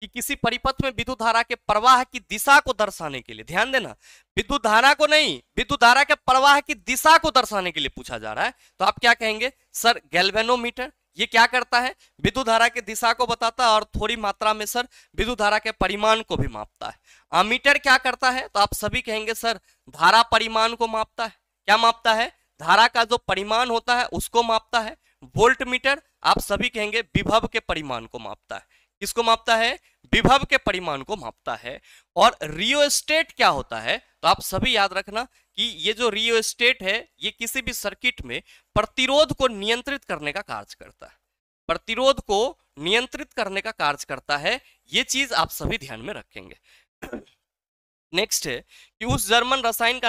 कि किसी परिपथ में विद्युत धारा के प्रवाह की दिशा को दर्शाने के लिए, ध्यान देना, विद्युत धारा को नहीं, विद्युत धारा के प्रवाह की दिशा को दर्शाने के लिए पूछा जा रहा है, तो आप क्या कहेंगे? Sir galvanometer. ये क्या करता है? विद्युत धारा की दिशा को बताता है और थोड़ी मात्रा में सर विद्युत धारा के परिमाण को भी मापता है। अमीटर क्या करता है? तो आप सभी कहेंगे सर धारा परिमाण को मापता है। क्या मापता है? धारा का जो परिमाण होता है उसको मापता है। वोल्ट मीटर आप सभी कहेंगे विभव के परिमाण को मापता है। किसको मापता है? विभव के परिमाण को मापता है। और रियोस्टेट क्या होता है? तो आप सभी याद रखना कि ये जो रियोस्टेट है ये किसी भी सर्किट में प्रतिरोध को नियंत्रित करने का कार्य करता है। प्रतिरोध को नियंत्रित करने का कार्य करता है, ये चीज आप सभी ध्यान में रखेंगे। नेक्स्ट है कि उस जर्मन रासायनिक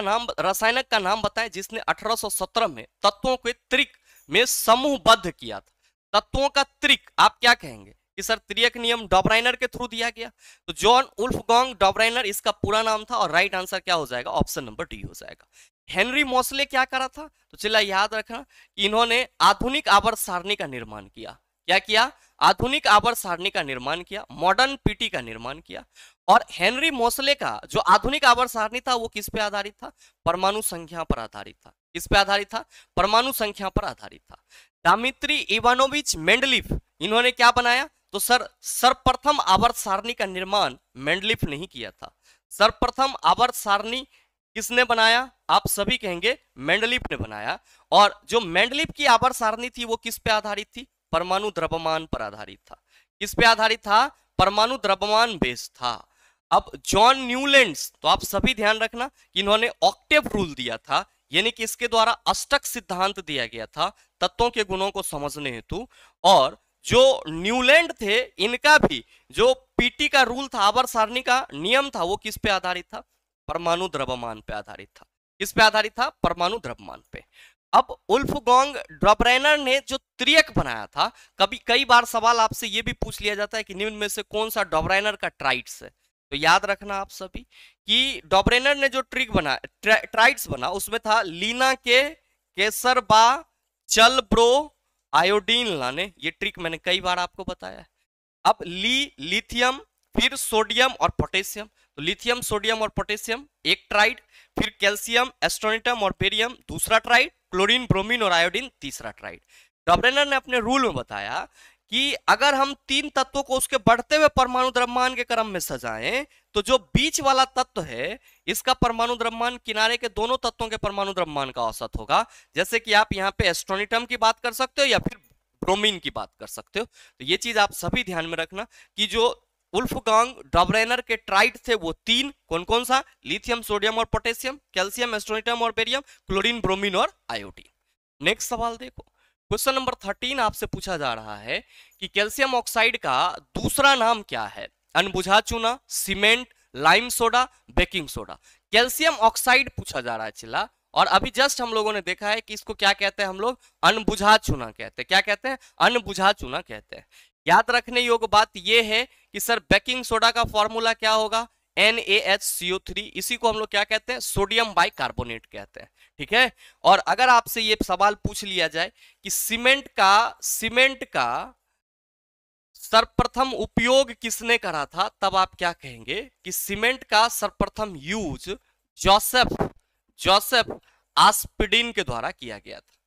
का नाम बताएं जिसने 1817 में तत्वों के त्रिक में समूहबद्ध किया था। तत्वों का त्रिक आप क्या कहेंगे कि सर त्रियक नियम डॉब्राइनर के थ्रू दिया गया? तो जॉन वुल्फगांग डॉब्राइनर इसका पूरा नाम था और राइट आंसर क्या हो जाएगा? ऑप्शन नंबर डी हो जाएगा। हेनरी मोसले क्या करा था? तो चला याद रखना कि इन्होंने आधुनिक आवर्त सारणी का निर्माण किया। क्या किया? आधुनिक आवर्त सारणी का निर्माण किया, मॉडर्न पीटी का निर्माण किया। और हेनरी मोसले का जो आधुनिक आवर्त सारणी था वो किस पे आधारित था? परमाणु संख्या पर आधारित था। किस पे आधारित था? परमाणु संख्या पर आधारित था। दिमित्री इवानोविच मेंडलीफ, इन्होंने क्या बनाया? तो सर्वप्रथम आवर्त सारणी का निर्माण मेंडलीफ ने ही किया था। सर्वप्रथम आवर्त सारणी किसने बनाया? आप सभी कहेंगे मेंडलीफ ने बनाया। और जो मेंडलीफ की आवर्त सारणी थी वो किस पे आधारित थी? परमाणु द्रव्यमान पर आधारित था। किस पे आधारित था? परमाणु द्रव्यमान बेस था। अब जॉन न्यूलैंड्स, तो आप सभी ध्यान रखना कि इन्होंने ऑक्टेव रूल दिया था, यानी कि इसके द्वारा अष्टक सिद्धांत दिया गया था तत्वों के गुणों को समझने हेतु। और जो न्यूलैंड थे इनका भी जो पीटी का रूल था, आवर्त सारणी का नियम था, वो किस पे आधारित था? परमाणु द्रव्यमान पे आधारित था। किस पे आधारित था? परमाणु द्रव्यमान पे। अब वुल्फगांग डॉबरेनर ने जो त्रियक बनाया था, कई बार सवाल आपसे ये भी पूछ लिया जाता है कि निम्न में से कौन सा डॉबरेनर का ट्राइट्स है। तो याद रखना आप सभी कि डॉबरेनर ने जो ट्राइट्स बना उसमें था लीना के, केसर बा, चल ब्रो, आयोडीन लाने। ये ट्रिक मैंने कई बार आपको बताया है। अब लिथियम, फिर सोडियम और पोटेशियम। तो लिथियम, सोडियम और पोटेशियम एक ट्राइड, फिर कैल्शियम, एस्ट्रोनिटम और बेरियम दूसरा ट्राइड, क्लोरीन, ब्रोमीन और आयोडीन तीसरा ट्राइड। डॉबरेनर ने अपने रूल में बताया कि अगर हम तीन तत्वों को उसके बढ़ते हुए परमाणु द्रव्यमान के क्रम में सजाएं तो जो बीच वाला तत्व है इसका परमाणु द्रव्यमान किनारे के दोनों तत्वों के परमाणु द्रव्यमान का औसत होगा। जैसे कि आप यहाँ पे एस्ट्रोनिटम की बात कर सकते हो या फिर ब्रोमीन की बात कर सकते हो। तो ये चीज आप सभी ध्यान में रखना कि जो वुल्फगांग डॉबरेनर के ट्राइड थे वो तीन, कौन कौन सा? लिथियम, सोडियम और पोटेशियम, कैल्शियम, एस्ट्रोनिटम और बेरियम, क्लोरीन, ब्रोमीन और आयोडीन। नेक्स्ट सवाल देखो, क्वेश्चन नंबर 13 आपसे पूछा जा रहा है कि कैल्शियम ऑक्साइड का दूसरा नाम क्या है? अनबुझा चूना, cement, lime soda, baking soda. Calcium oxide पूछा जा रहा है चिल्ला। और अभी जस्ट हम लोगों ने देखा है कि इसको क्या कहते हैं हम लोग? अनबुझा चूना कहते हैं। क्या कहते हैं? अनबुझा चूना कहते हैं। याद रखने योग्य बात यह है कि सर बेकिंग सोडा का फॉर्मूला क्या होगा? NaHCO3। इसी को हम लोग क्या कहते हैं? सोडियम बाइकार्बोनेट कहते हैं। ठीक है। और अगर आपसे ये सवाल पूछ लिया जाए कि सीमेंट का सर्वप्रथम उपयोग किसने करा था, तब आप क्या कहेंगे कि सीमेंट का सर्वप्रथम यूज जोसेफ आस्पिडिन के द्वारा किया गया था।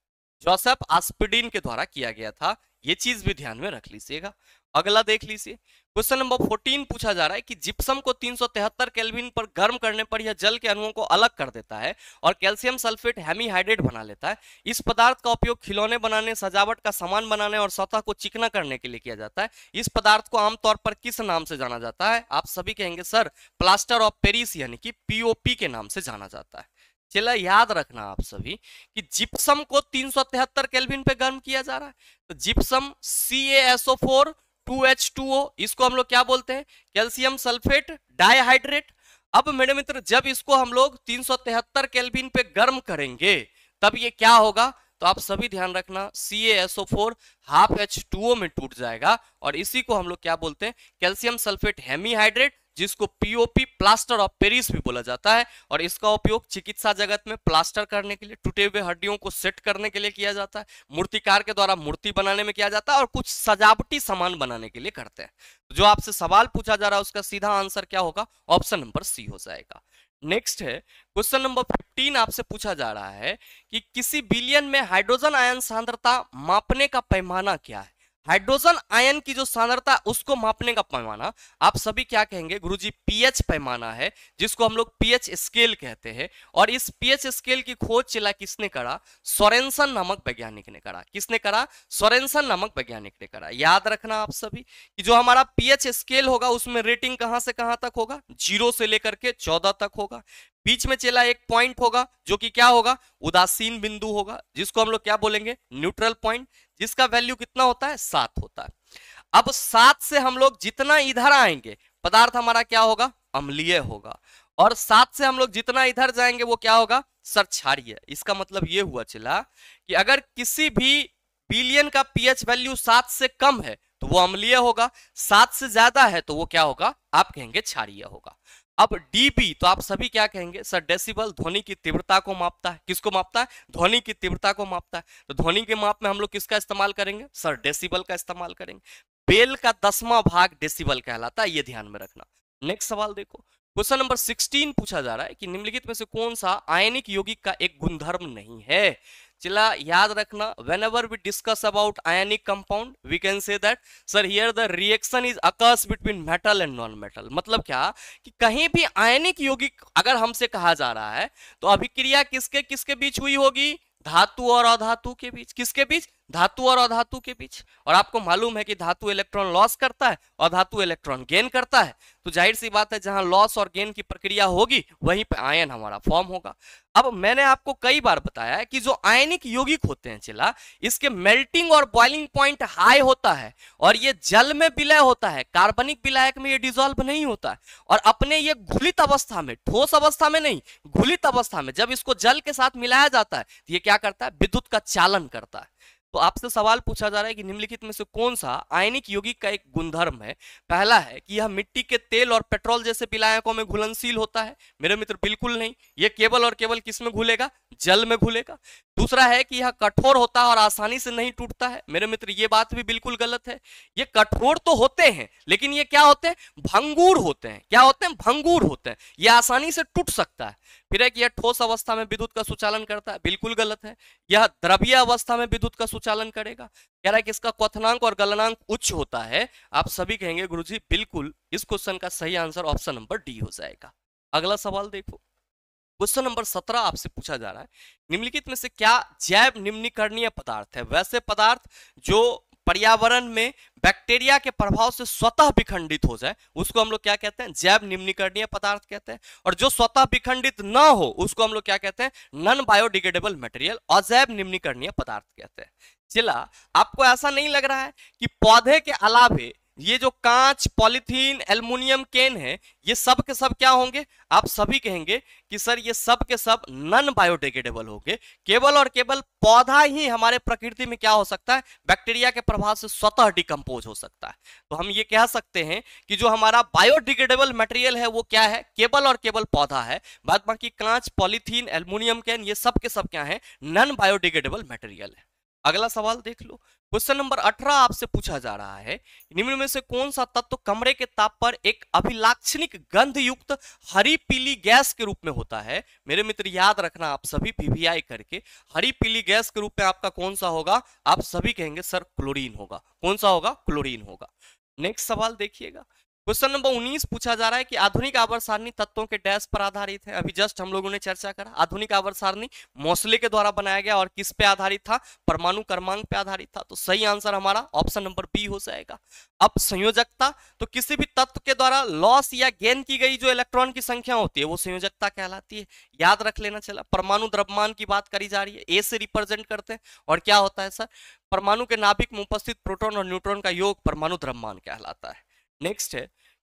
जोसेफ आस्पिडिन के द्वारा किया गया था। ये चीज भी ध्यान में रख लीजिएगा। अगला देख लीजिए, क्वेश्चन नंबर 14 पूछा जा रहा है कि जिप्सम को 373 केल्विन पर गर्म करने पर यह जल के अणुओं को अलग कर देता है और कैल्शियम सल्फेट हेमीहाइड्रेट बना लेता है। इस पदार्थ का उपयोग खिलौने बनाने, सजावट का सामान बनाने और सतह को चिकना करने के लिए किया जाता है। इस पदार्थ को आमतौर पर किस नाम से जाना जाता है? आप सभी कहेंगे सर प्लास्टर ऑफ पेरिस यानी कि POP के नाम से जाना जाता है। चला याद रखना आप सभी कि जिप्सम को 373 केल्विन पे गर्म किया जा रहा है। तो जिप्सम CaSO4 2H2O, इसको हम लोग क्या बोलते हैं? Calcium sulphate dihydrate. अब मेरे मित्र जब इसको हम लोग 373 केल्विन पे गर्म करेंगे तब ये क्या होगा? तो आप सभी ध्यान रखना CaSO4 हाफ H2O में टूट जाएगा और इसी को हम लोग क्या बोलते हैं? कैल्शियम सल्फेट हेमीहाइड्रेट, जिसको POP प्लास्टर ऑफ पेरिस भी बोला जाता है। और इसका उपयोग चिकित्सा जगत में प्लास्टर करने के लिए, टूटे हुए हड्डियों को सेट करने के लिए किया जाता है, मूर्तिकार के द्वारा मूर्ति बनाने में किया जाता है और कुछ सजावटी सामान बनाने के लिए करते हैं। तो जो आपसे सवाल पूछा जा रहा है उसका सीधा आंसर क्या होगा? ऑप्शन नंबर C हो जाएगा। नेक्स्ट है क्वेश्चन नंबर 15 आपसे पूछा जा रहा है कि किसी बिलियन में हाइड्रोजन आयन सांद्रता मापने का पैमाना क्या है? हाइड्रोजन आयन की जो सांद्रता उसको मापने का पैमाना आप सभी क्या कहेंगे? गुरुजी पीएच पैमाना है, जिसको हम लोग पीएच स्केल कहते हैं। और इस पीएच स्केल की खोज चिला किसने करा? सोरेनसन नामक वैज्ञानिक ने करा। किसने करा? सोरेनसन नामक वैज्ञानिक ने करा। याद रखना आप सभी कि जो हमारा पीएच स्केल होगा उसमें रेटिंग कहां से कहां तक होगा? 0 से लेकर के 14 तक होगा। बीच में चला एक पॉइंट होगा जो कि क्या होगा? उदासीन बिंदु होगा, जिसको हम लोग क्या बोलेंगे? न्यूट्रल पॉइंट, जिसका वैल्यू कितना होता है? 7 होता है। अब 7 से हम लोग जितना इधर आएंगे पदार्थ हमारा क्या होगा? अम्लीय होगा। और 7 से हम लोग जितना इधर जाएंगे वो क्या होगा? सर क्षारीय। इसका मतलब ये हुआ चला कि अगर किसी भी बिलियन का पीएच वैल्यू 7 से कम है तो वो अम्लीय होगा, 7 से ज्यादा है तो वो क्या होगा? आप कहेंगे क्षारीय होगा। अब डीबी, तो आप सभी क्या कहेंगे? सर डेसिबल ध्वनि की तीव्रता को मापता है। किसको मापता है? ध्वनि की तीव्रता को मापता है। तो ध्वनि के माप में हम लोग किसका इस्तेमाल करेंगे? सर डेसिबल का इस्तेमाल करेंगे। बेल का 10वां भाग डेसिबल कहलाता है, ये ध्यान में रखना। नेक्स्ट सवाल देखो, क्वेश्चन नंबर 16 पूछा जा रहा है कि निम्नलिखित में से कौन सा आयनिक यौगिक का एक गुणधर्म नहीं है। चला याद रखना, whenever we discuss about ionic compound we can say that sir here the reaction is occurs between metal and non metal। मतलब क्या कि कहीं भी आयनिक यौगिक अगर हमसे कहा जा रहा है तो अभिक्रिया किसके किसके बीच हुई होगी, धातु और अधातु के बीच। किसके बीच, धातु और अधातु के बीच। और आपको मालूम है कि धातु इलेक्ट्रॉन लॉस करता है और धातु इलेक्ट्रॉन गेन करता है, तो जाहिर सी बात है जहां लॉस और गेन की प्रक्रिया होगी वहीं पे आयन हमारा फॉर्म होगा। अब मैंने आपको कई बार बताया है कि जो आयनिक यौगिक होते हैं चिला, इसके मेल्टिंग और बॉइलिंग पॉइंट हाई होता है और ये जल में विलय होता है, कार्बनिक विलायक में ये डिसॉल्व नहीं होता है। और अपने ये घुलित अवस्था में, ठोस अवस्था में नहीं, घुलित अवस्था में जब इसको जल के साथ मिलाया जाता है तो ये क्या करता है, विद्युत का चालन करता है। तो आपसे सवाल पूछा जा रहा है कि निम्नलिखित में से कौन सा आयनिक यौगिक का एक गुणधर्म है। पहला है कि यह मिट्टी के तेल और पेट्रोल जैसे विलायकों में घुलनशील होता है। मेरे मित्र बिल्कुल नहीं, यह केवल और केवल किस में घुलेगा, जल में घुलेगा। दूसरा है कि यह कठोर होता है और आसानी से नहीं टूटता है। मेरे मित्र ये बात भी बिल्कुल गलत है, ये कठोर तो होते हैं लेकिन ये क्या होते हैं, भंगुर होते हैं। क्या होते हैं, भंगुर होते हैं, ये आसानी से टूट सकता है। फिर है कि यह ठोस अवस्था में विद्युत का सुचालन करता है, बिल्कुल गलत है। यह द्रव्य अवस्था में विद्युत का सुचालन करेगा। कह रहा है कि इसका क्वथनांक और गलनांक उच्च होता है। आप सभी कहेंगे गुरुजी बिल्कुल, इस क्वेश्चन का सही आंसर ऑप्शन नंबर डी हो जाएगा। अगला सवाल देखो, क्वेश्चन नंबर 17 आपसे पूछा जा रहा है, निम्नलिखित में से क्या जैव निम्नीकरणीय पदार्थ है। वैसे पदार्थ जो पर्यावरण में बैक्टीरिया के प्रभाव से स्वतः विखंडित हो जाए उसको हम लोग क्या कहते हैं, जैव निम्नीकरणीय पदार्थ कहते हैं। और जो स्वतः विखंडित ना हो उसको हम लोग क्या कहते हैं, नॉन बायोडिग्रेडेबल मटेरियल, अजैव निम्नीकरणीय पदार्थ कहते हैं। चला आपको ऐसा नहीं लग रहा है कि पौधे के अलावे ये जो कांच, पॉलीथीन, एल्युमिनियम कैन है, ये सब के सब क्या होंगे, आप सभी कहेंगे कि सर ये सब के सब नॉन बायोडिग्रेडेबल होंगे। केवल और केवल पौधा ही हमारे प्रकृति में क्या हो सकता है, बैक्टीरिया के प्रभाव से स्वतः डिकम्पोज हो सकता है। तो हम ये कह सकते हैं कि जो हमारा बायोडिग्रेडेबल मटेरियल है वो क्या है, केवल और केवल पौधा है। बाद बाकी कांच, पॉलीथीन, एल्युमिनियम कैन ये सब के सब क्या है, नॉन बायोडिग्रेडेबल मटेरियल है। अगला सवाल देख लो, क्वेश्चन नंबर 18 आपसे पूछा जा रहा है, निम्न में से कौन सा तत्व कमरे के ताप पर एक अभिलाक्षणिक गंध युक्त हरी पीली गैस के रूप में होता है। मेरे मित्र याद रखना, आप सभी पीवीआई करके हरी पीली गैस के रूप में आपका कौन सा होगा, आप सभी कहेंगे सर क्लोरीन होगा। कौन सा होगा, क्लोरीन होगा। नेक्स्ट सवाल देखिएगा, क्वेश्चन नंबर 19 पूछा जा रहा है कि आधुनिक आवर्त सारणी तत्वों के डैश पर आधारित है। अभी जस्ट हम लोगों ने चर्चा करा, आधुनिक आवर्त सारणी मोसले के द्वारा बनाया गया और किस पे आधारित था, परमाणु क्रमांक पे आधारित था। तो सही आंसर हमारा ऑप्शन नंबर बी हो जाएगा। अब संयोजकता, तो किसी भी तत्व के द्वारा लॉस या गेन की गई जो इलेक्ट्रॉन की संख्या होती है वो संयोजकता कहलाती है। याद रख लेना। चला परमाणु द्रव्यमान की बात करी जा रही है, ए से रिप्रेजेंट करते हैं और क्या होता है सर, परमाणु के नाभिक में उपस्थित प्रोटॉन और न्यूट्रॉन का योग परमाणु द्रव्यमान कहलाता है। नेक्स्ट है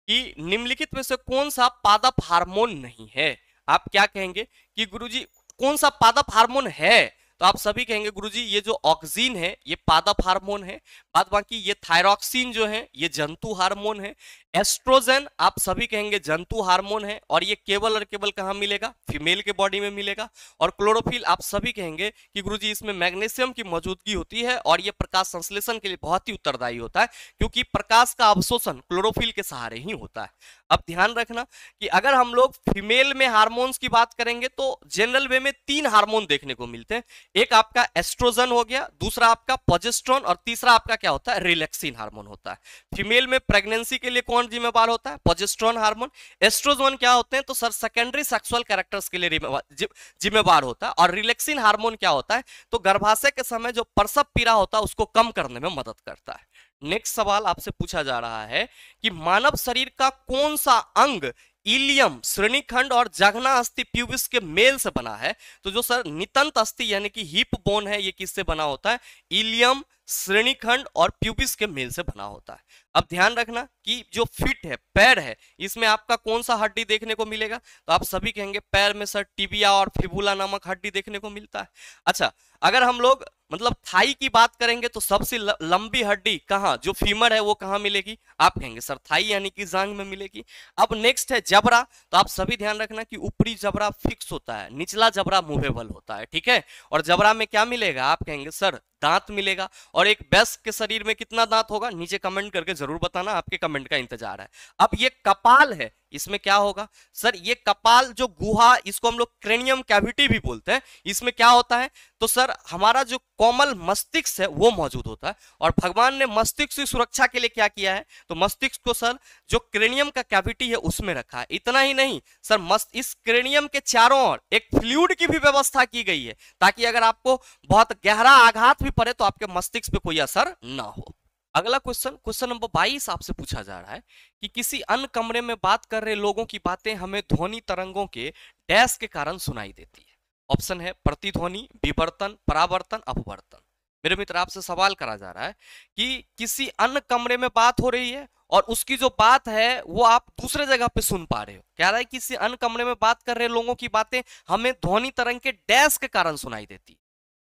कि निम्नलिखित में से कौन सा पादप हार्मोन नहीं है। आप क्या कहेंगे कि गुरुजी कौन सा पादप हार्मोन है, तो आप सभी कहेंगे गुरुजी ये जो ऑक्सीन है ये पादप हार्मोन है। बाद बाकी ये थायरॉक्सिन जो है ये जंतु हार्मोन है। एस्ट्रोजन आप सभी कहेंगे जंतु हार्मोन है और ये केवल और केवल कहां मिलेगा, फीमेल के बॉडी में मिलेगा। और क्लोरोफिल आप सभी कहेंगे कि गुरुजी इसमें मैग्नीशियम की मौजूदगी होती है और ये प्रकाश संश्लेषण के लिए बहुत ही उत्तरदायी होता है क्योंकि प्रकाश का अवशोषण क्लोरोफिल के सहारे ही होता है। अब ध्यान रखना कि अगर हम लोग फीमेल में हार्मोन्स की बात करेंगे तो जनरल वे में 3 हार्मोन देखने को मिलते हैं। एक आपका एस्ट्रोजन हो गया, दूसरा आपका प्रोजेस्टेरोन और तीसरा आपका क्या होता है, रिलैक्सिन हार्मोन होता है। फीमेल में प्रेगनेंसी के लिए कौन जिम्मेवार होता है, प्रोजेस्टेरोन हार्मोन। एस्ट्रोजन क्या होते हैं, तो सर सेकेंडरी सेक्सुअल कैरेक्टर्स के लिए जिम्मेवार होता है। और रिलैक्सिन हार्मोन क्या होता है, तो गर्भाशय के समय जो प्रसव पीड़ा होता है उसको कम करने में मदद करता है। नेक्स्ट सवाल आपसे पूछा जा रहा है कि मानव शरीर का कौन सा अंग इलियम, श्रेणीखंड और जघना अस्थि प्यूबिस के मेल से बना है। तो जो सर नितंत अस्थि यानी कि हिप बोन है ये किससे बना होता है, इलियम, श्रेणीखंड और प्यूबिस के मेल से बना होता है। अब ध्यान रखना कि जो फिट है, पैर है, इसमें आपका कौन सा हड्डी देखने को मिलेगा, तो आप सभी कहेंगे पैर में सर टिबिया और फिबुला नामक हड्डी देखने को मिलता है। अच्छा, अगर हम लोग मतलब थाई की बात करेंगे तो सबसे लंबी हड्डी कहां, जो फीमर है वो कहां मिलेगी, आप कहेंगे सर थाई यानी कि जांघ में मिलेगी। अब नेक्स्ट है जबड़ा, तो आप सभी ध्यान रखना कि ऊपरी जबड़ा फिक्स होता है, निचला जबड़ा मूवेबल होता है, ठीक है। और जबड़ा में क्या मिलेगा, आप कहेंगे सर दांत मिलेगा। और एक वयस्क के शरीर में कितना दांत होगा, नीचे कमेंट करके जरूर बताना, आपके कमेंट का इंतजार है। अब ये कपाल है, इसमें क्या होगा सर, ये कपाल जो गुहा, इसको हम लोग क्रेनियम कैविटी भी बोलते हैं, इसमें क्या होता है तो सर हमारा जो कोमल मस्तिष्क है वो मौजूद होता है। और भगवान ने मस्तिष्क की सुरक्षा के लिए क्या किया है, तो मस्तिष्क को सर जो क्रेनियम का कैविटी है उसमें रखा है। इतना ही नहीं सर, मस्त इस क्रेनियम के चारों ओर एक फ्लूइड की भी व्यवस्था की गई है, ताकि अगर आपको बहुत गहरा आघात भी पड़े तो आपके मस्तिष्क पे कोई असर ना हो। अगला क्वेश्चन, क्वेश्चन नंबर 22 आपसे पूछा जा रहा है कि किसी अन्य कमरे में बात कर रहे लोगों की बातें हमें ध्वनि तरंगों के डैश के कारण सुनाई देती है। ऑप्शन है प्रतिध्वनि, विवर्तन, परावर्तन, अपवर्तन। मेरे मित्र आपसे सवाल करा जा रहा है कि किसी अन्य कमरे में बात हो रही है और उसकी जो बात है वो आप दूसरे जगह पे सुन पा रहे हो। कह रहा है किसी अन्य कमरे में बात कर रहे लोगों की बातें हमें ध्वनि तरंग के डैश के कारण सुनाई देती है।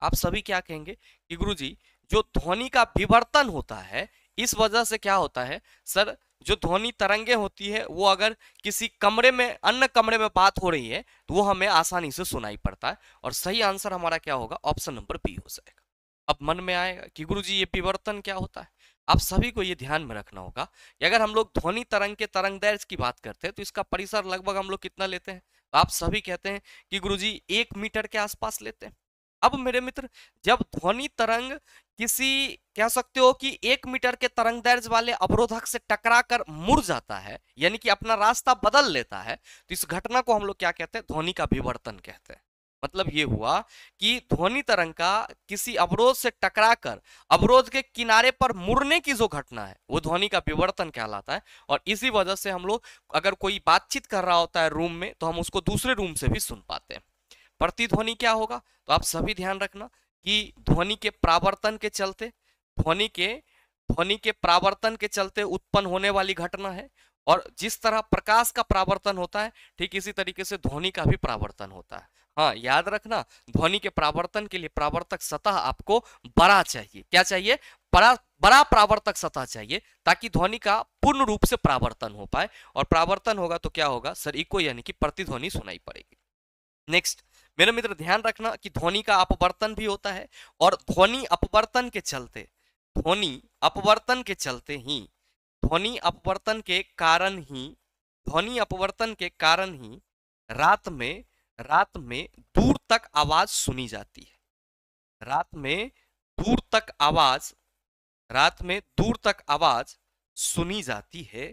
आप सभी क्या कहेंगे कि गुरुजी जो ध्वनि का विवर्तन होता है इस वजह से क्या होता है सर, जो ध्वनि तरंगे होती है वो अगर किसी कमरे में, अन्य कमरे में बात हो रही है तो वो हमें आसानी से सुनाई पड़ता है। और सही आंसर हमारा क्या होगा, ऑप्शन नंबर बी हो जाएगा। अब मन में आएगा कि गुरुजी ये विवर्तन क्या होता है। आप सभी को ये ध्यान में रखना होगा कि अगर हम लोग ध्वनि तरंग के तरंग दैर्ध्य की बात करते हैं तो इसका परिसर लगभग हम लोग कितना लेते हैं, तो आप सभी कहते हैं कि गुरुजी 1 मीटर के आसपास लेते हैं। अब मेरे मित्र जब ध्वनि तरंग किसी, कह सकते हो कि 1 मीटर के तरंग दैर्ध्य वाले अवरोधक से टकराकर मुड़ जाता है, यानी कि अपना रास्ता बदल लेता है, तो इस घटना को हम लोग क्या कहते हैं, ध्वनि का विवर्तन कहते हैं। मतलब ये हुआ कि ध्वनि तरंग का किसी अवरोध से टकराकर अवरोध के किनारे पर मुड़ने की जो घटना है वो ध्वनि का विवर्तन कहलाता है। और इसी वजह से हम लोग अगर कोई बातचीत कर रहा होता है रूम में तो हम उसको दूसरे रूम से भी सुन पाते हैं। प्रतिध्वनि क्या होगा, तो आप सभी ध्यान रखना कि ध्वनि के परावर्तन के चलते, ध्वनि के परावर्तन के चलते उत्पन्न होने वाली घटना है। और जिस तरह प्रकाश का परावर्तन होता है ठीक इसी तरीके से ध्वनि का भी परावर्तन होता है। हाँ याद रखना, ध्वनि के परावर्तन के लिए परावर्तक सतह आपको बड़ा चाहिए। क्या चाहिए, बड़ा परावर्तक सतह चाहिए, ताकि ध्वनि का पूर्ण रूप से परावर्तन हो पाए। और परावर्तन होगा तो क्या होगा सर, इको यानी कि प्रतिध्वनि सुनाई पड़ेगी। नेक्स्ट मेरे मित्र ध्यान रखना कि ध्वनि का अपवर्तन भी होता है। और ध्वनि अपवर्तन के चलते, ध्वनि अपवर्तन के चलते ही, ध्वनि अपवर्तन के कारण ही, ध्वनि अपवर्तन के कारण ही रात में दूर तक आवाज सुनी जाती है। रात में दूर तक आवाज सुनी जाती है।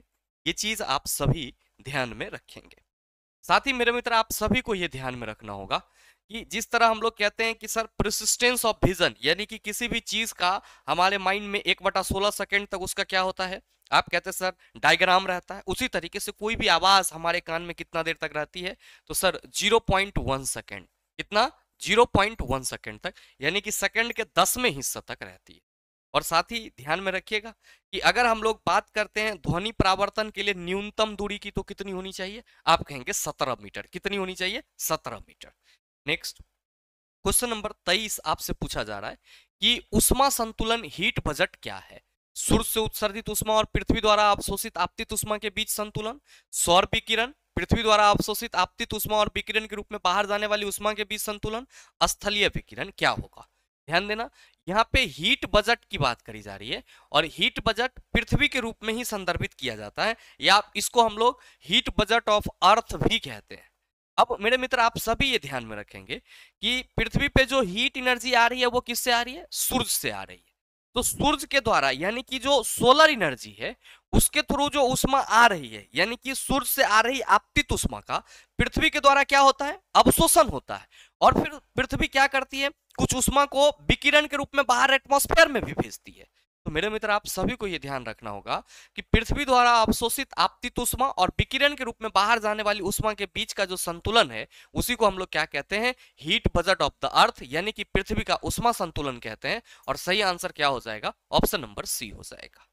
ये चीज आप सभी ध्यान में रखेंगे। साथ ही मेरे मित्र आप सभी को यह ध्यान में रखना होगा कि जिस तरह हम लोग कहते हैं कि सर परसिस्टेंस ऑफ विजन, यानी कि किसी भी चीज का हमारे माइंड में 1/16 सेकंड तक उसका क्या होता है, आप कहते हैं सर डायग्राम रहता है, उसी तरीके से कोई भी आवाज हमारे कान में कितना देर तक रहती है, तो सर 0.1 सेकंड। कितना, 0.1 सेकंड तक, यानी कि सेकंड के 10वें हिस्सा तक रहती है। और साथ ही ध्यान में रखिएगा कि अगर हम लोग बात करते हैं ध्वनि परावर्तन के लिए न्यूनतम दूरी की, तो कितनी होनी चाहिए, आप कहेंगे 17 मीटर। कितनी होनी चाहिए, 17 मीटर। नेक्स्ट क्वेश्चन नंबर 23 आपसे पूछा जा रहा है कि उष्मा संतुलन हीट बजट क्या है। सूर्य से उत्सर्जित उष्मा और पृथ्वी द्वारा अवशोषित आपतित उष्मा के बीच संतुलन, सौर विकिरण, पृथ्वी द्वारा अवशोषित आपतित उष्मा और विकिरण के रूप में बाहर जाने वाली उष्मा के बीच संतुलन, स्थलीय विकिरण क्या होगा। ध्यान देना, यहाँ पे हीट बजट की बात करी जा रही है और हीट बजट पृथ्वी के रूप में ही संदर्भित किया जाता है, या इसको हम लोग हीट बजट ऑफ अर्थ भी कहते हैं। अब मेरे मित्र आप सभी ये ध्यान में रखेंगे कि पृथ्वी पे जो हीट एनर्जी आ रही है वो किससे आ रही है, सूर्य से आ रही है। तो सूर्य के द्वारा, यानी कि जो सोलर एनर्जी है उसके थ्रू जो उष्मा आ रही है, यानी कि सूर्य से आ रही आपतित उष्मा का पृथ्वी के द्वारा क्या होता है, अवशोषण होता है। और फिर पृथ्वी क्या करती है, कुछ उष्मा को विकिरण के रूप में बाहर एटमॉस्फेयर में भी भेजती है। तो मेरे मित्र आप सभी को यह ध्यान रखना होगा कि पृथ्वी द्वारा अवशोषित आपतित उष्मा और विकिरण के रूप में बाहर जाने वाली उष्मा के बीच का जो संतुलन है उसी को हम लोग क्या कहते हैं, heat budget of the earth, यानी कि पृथ्वी का उष्मा संतुलन कहते हैं। और सही आंसर क्या हो जाएगा, ऑप्शन नंबर सी हो जाएगा।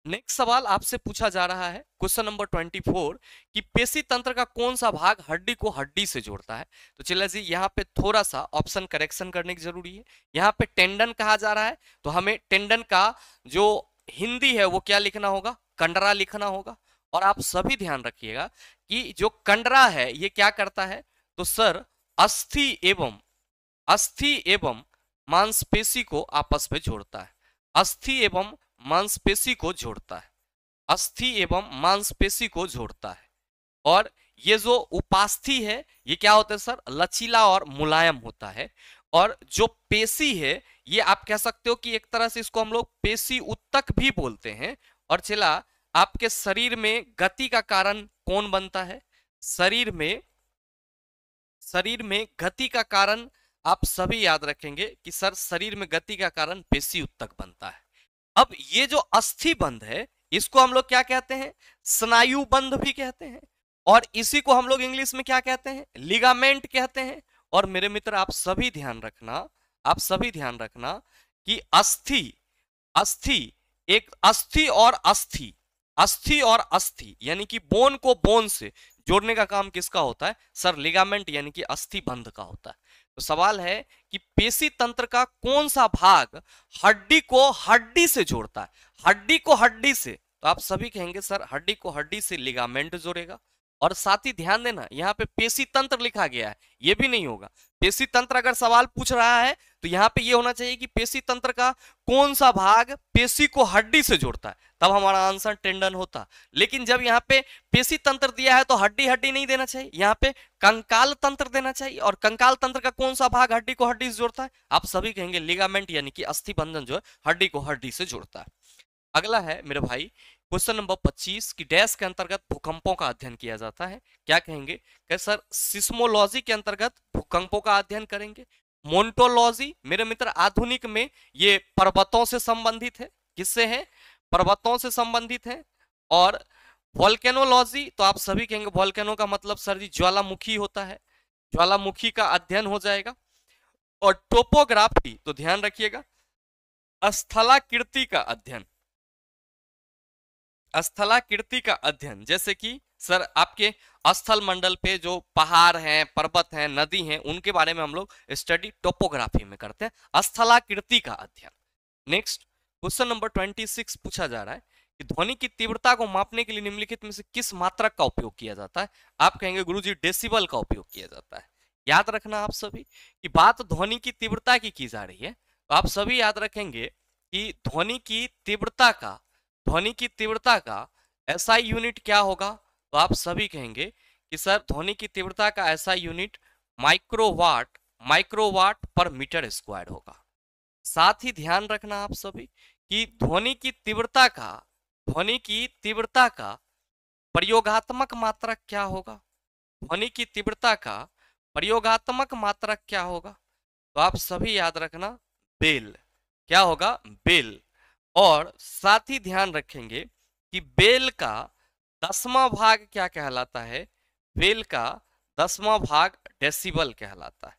नेक्स्ट सवाल आपसे पूछा जा रहा है क्वेश्चन नंबर 24 कि पेशी तंत्र का कौन सा भाग हड्डी को हड्डी से जोड़ता है। तो चलिए जी यहाँ पे थोड़ा सा ऑप्शन करेक्शन करने की जरूरी है। यहाँ पे टेंडन कहा जा रहा है, तो हमें टेंडन का जो हिंदी है वो क्या लिखना होगा, कंडरा लिखना होगा। और आप सभी ध्यान रखिएगा कि जो कंडरा है ये क्या करता है, तो सर अस्थि एवं मांसपेशी को आपस में जोड़ता है। अस्थि एवं मांसपेशी को जोड़ता है, अस्थि एवं मांसपेशी को जोड़ता है। और ये जो उपास्थि है ये क्या होता है सर, लचीला और मुलायम होता है। और जो पेशी है ये आप कह सकते हो कि एक तरह से इसको हम लोग पेशी उत्तक भी बोलते हैं। और चला, आपके शरीर में गति का कारण कौन बनता है? शरीर में गति का कारण आप सभी याद रखेंगे कि सर शरीर में गति का कारण पेशी उत्तक बनता है। अब ये जो अस्थि बंध है इसको हम लोग क्या कहते हैं? स्नायु बंध भी कहते हैं। और इसी को हम लोग इंग्लिश में क्या कहते हैं? लिगामेंट कहते हैं। और मेरे मित्र आप सभी ध्यान रखना कि अस्थि अस्थि एक अस्थि और अस्थि यानी कि बोन को बोन से जोड़ने का काम किसका होता है? सर लिगामेंट यानी कि अस्थि बंध का होता है। तो सवाल है कि पेशी तंत्र का कौन सा भाग हड्डी को हड्डी से जोड़ता है? हड्डी को हड्डी से, तो आप सभी कहेंगे सर हड्डी को हड्डी से लिगामेंट जोड़ेगा। और साथ ही ध्यान देना यहाँ पे पेशी तंत्र लिखा गया है, ये भी नहीं होगा। पेशी तंत्र अगर सवाल पूछ रहा है तो यहाँ पे ये होना चाहिए कि पेशी तंत्र का कौन सा भाग पेशी को हड्डी से जोड़ता है, तब हमारा आंसर टेंडन होता। लेकिन जब यहाँ पे पेशी तंत्र दिया है तो हड्डी हड्डी नहीं देना चाहिए, यहाँ पे कंकाल तंत्र देना चाहिए। और कंकाल तंत्र का कौन सा भाग हड्डी को हड्डी से जोड़ता है? आप सभी कहेंगे लिगामेंट यानी कि अस्थि बंधन जो है हड्डी को हड्डी से जोड़ता है। अगला है मेरे भाई क्वेश्चन नंबर 25 की डैश के अंतर्गत भूकंपों का अध्ययन किया जाता है। क्या कहेंगे? क्या सर सिस्मोलॉजी के अंतर्गत भूकंपों का अध्ययन करेंगे। मोन्टोलॉजी मेरे मित्र आधुनिक में ये पर्वतों से संबंधित है। किससे है? पर्वतों से संबंधित है। और वोल्केनोलॉजी तो आप सभी कहेंगे वोल्केनो का मतलब सर जी ज्वालामुखी होता है, ज्वालामुखी का अध्ययन हो जाएगा। और टोपोग्राफी तो ध्यान रखिएगा स्थलाकृति का अध्ययन, स्थलाकृति का अध्ययन जैसे कि सर आपके स्थल मंडल पे जो पहाड़ हैं, पर्वत हैं, नदी हैं, उनके बारे में हम लोग स्टडी टोपोग्राफी में करते हैं, स्थलाकृति का अध्ययन। नेक्स्ट क्वेश्चन नंबर 26 पूछा जा रहा है कि ध्वनि की तीव्रता को मापने के लिए निम्नलिखित में से किस मात्रक का उपयोग किया जाता है? आप कहेंगे गुरुजी डेसिबल का उपयोग किया जाता है। याद रखना आप सभी कि बात ध्वनि की तीव्रता की जा रही है, तो आप सभी याद रखेंगे कि ध्वनि की तीव्रता का एसआई यूनिट क्या होगा? तो आप सभी कहेंगे कि सर ध्वनि की तीव्रता का एसआई यूनिट माइक्रोवाट पर मीटर स्क्वायर होगा। साथ ही ध्यान रखना आप सभी कि ध्वनि की तीव्रता का प्रयोगात्मक मात्रक क्या होगा? ध्वनि की तीव्रता का प्रयोगात्मक मात्रक क्या होगा? तो आप सभी याद रखना बेल। क्या होगा? बेल। और साथ ही ध्यान रखेंगे कि बेल का 10वां भाग क्या कहलाता है? बेल का 10वां भाग डेसिबल कहलाता है।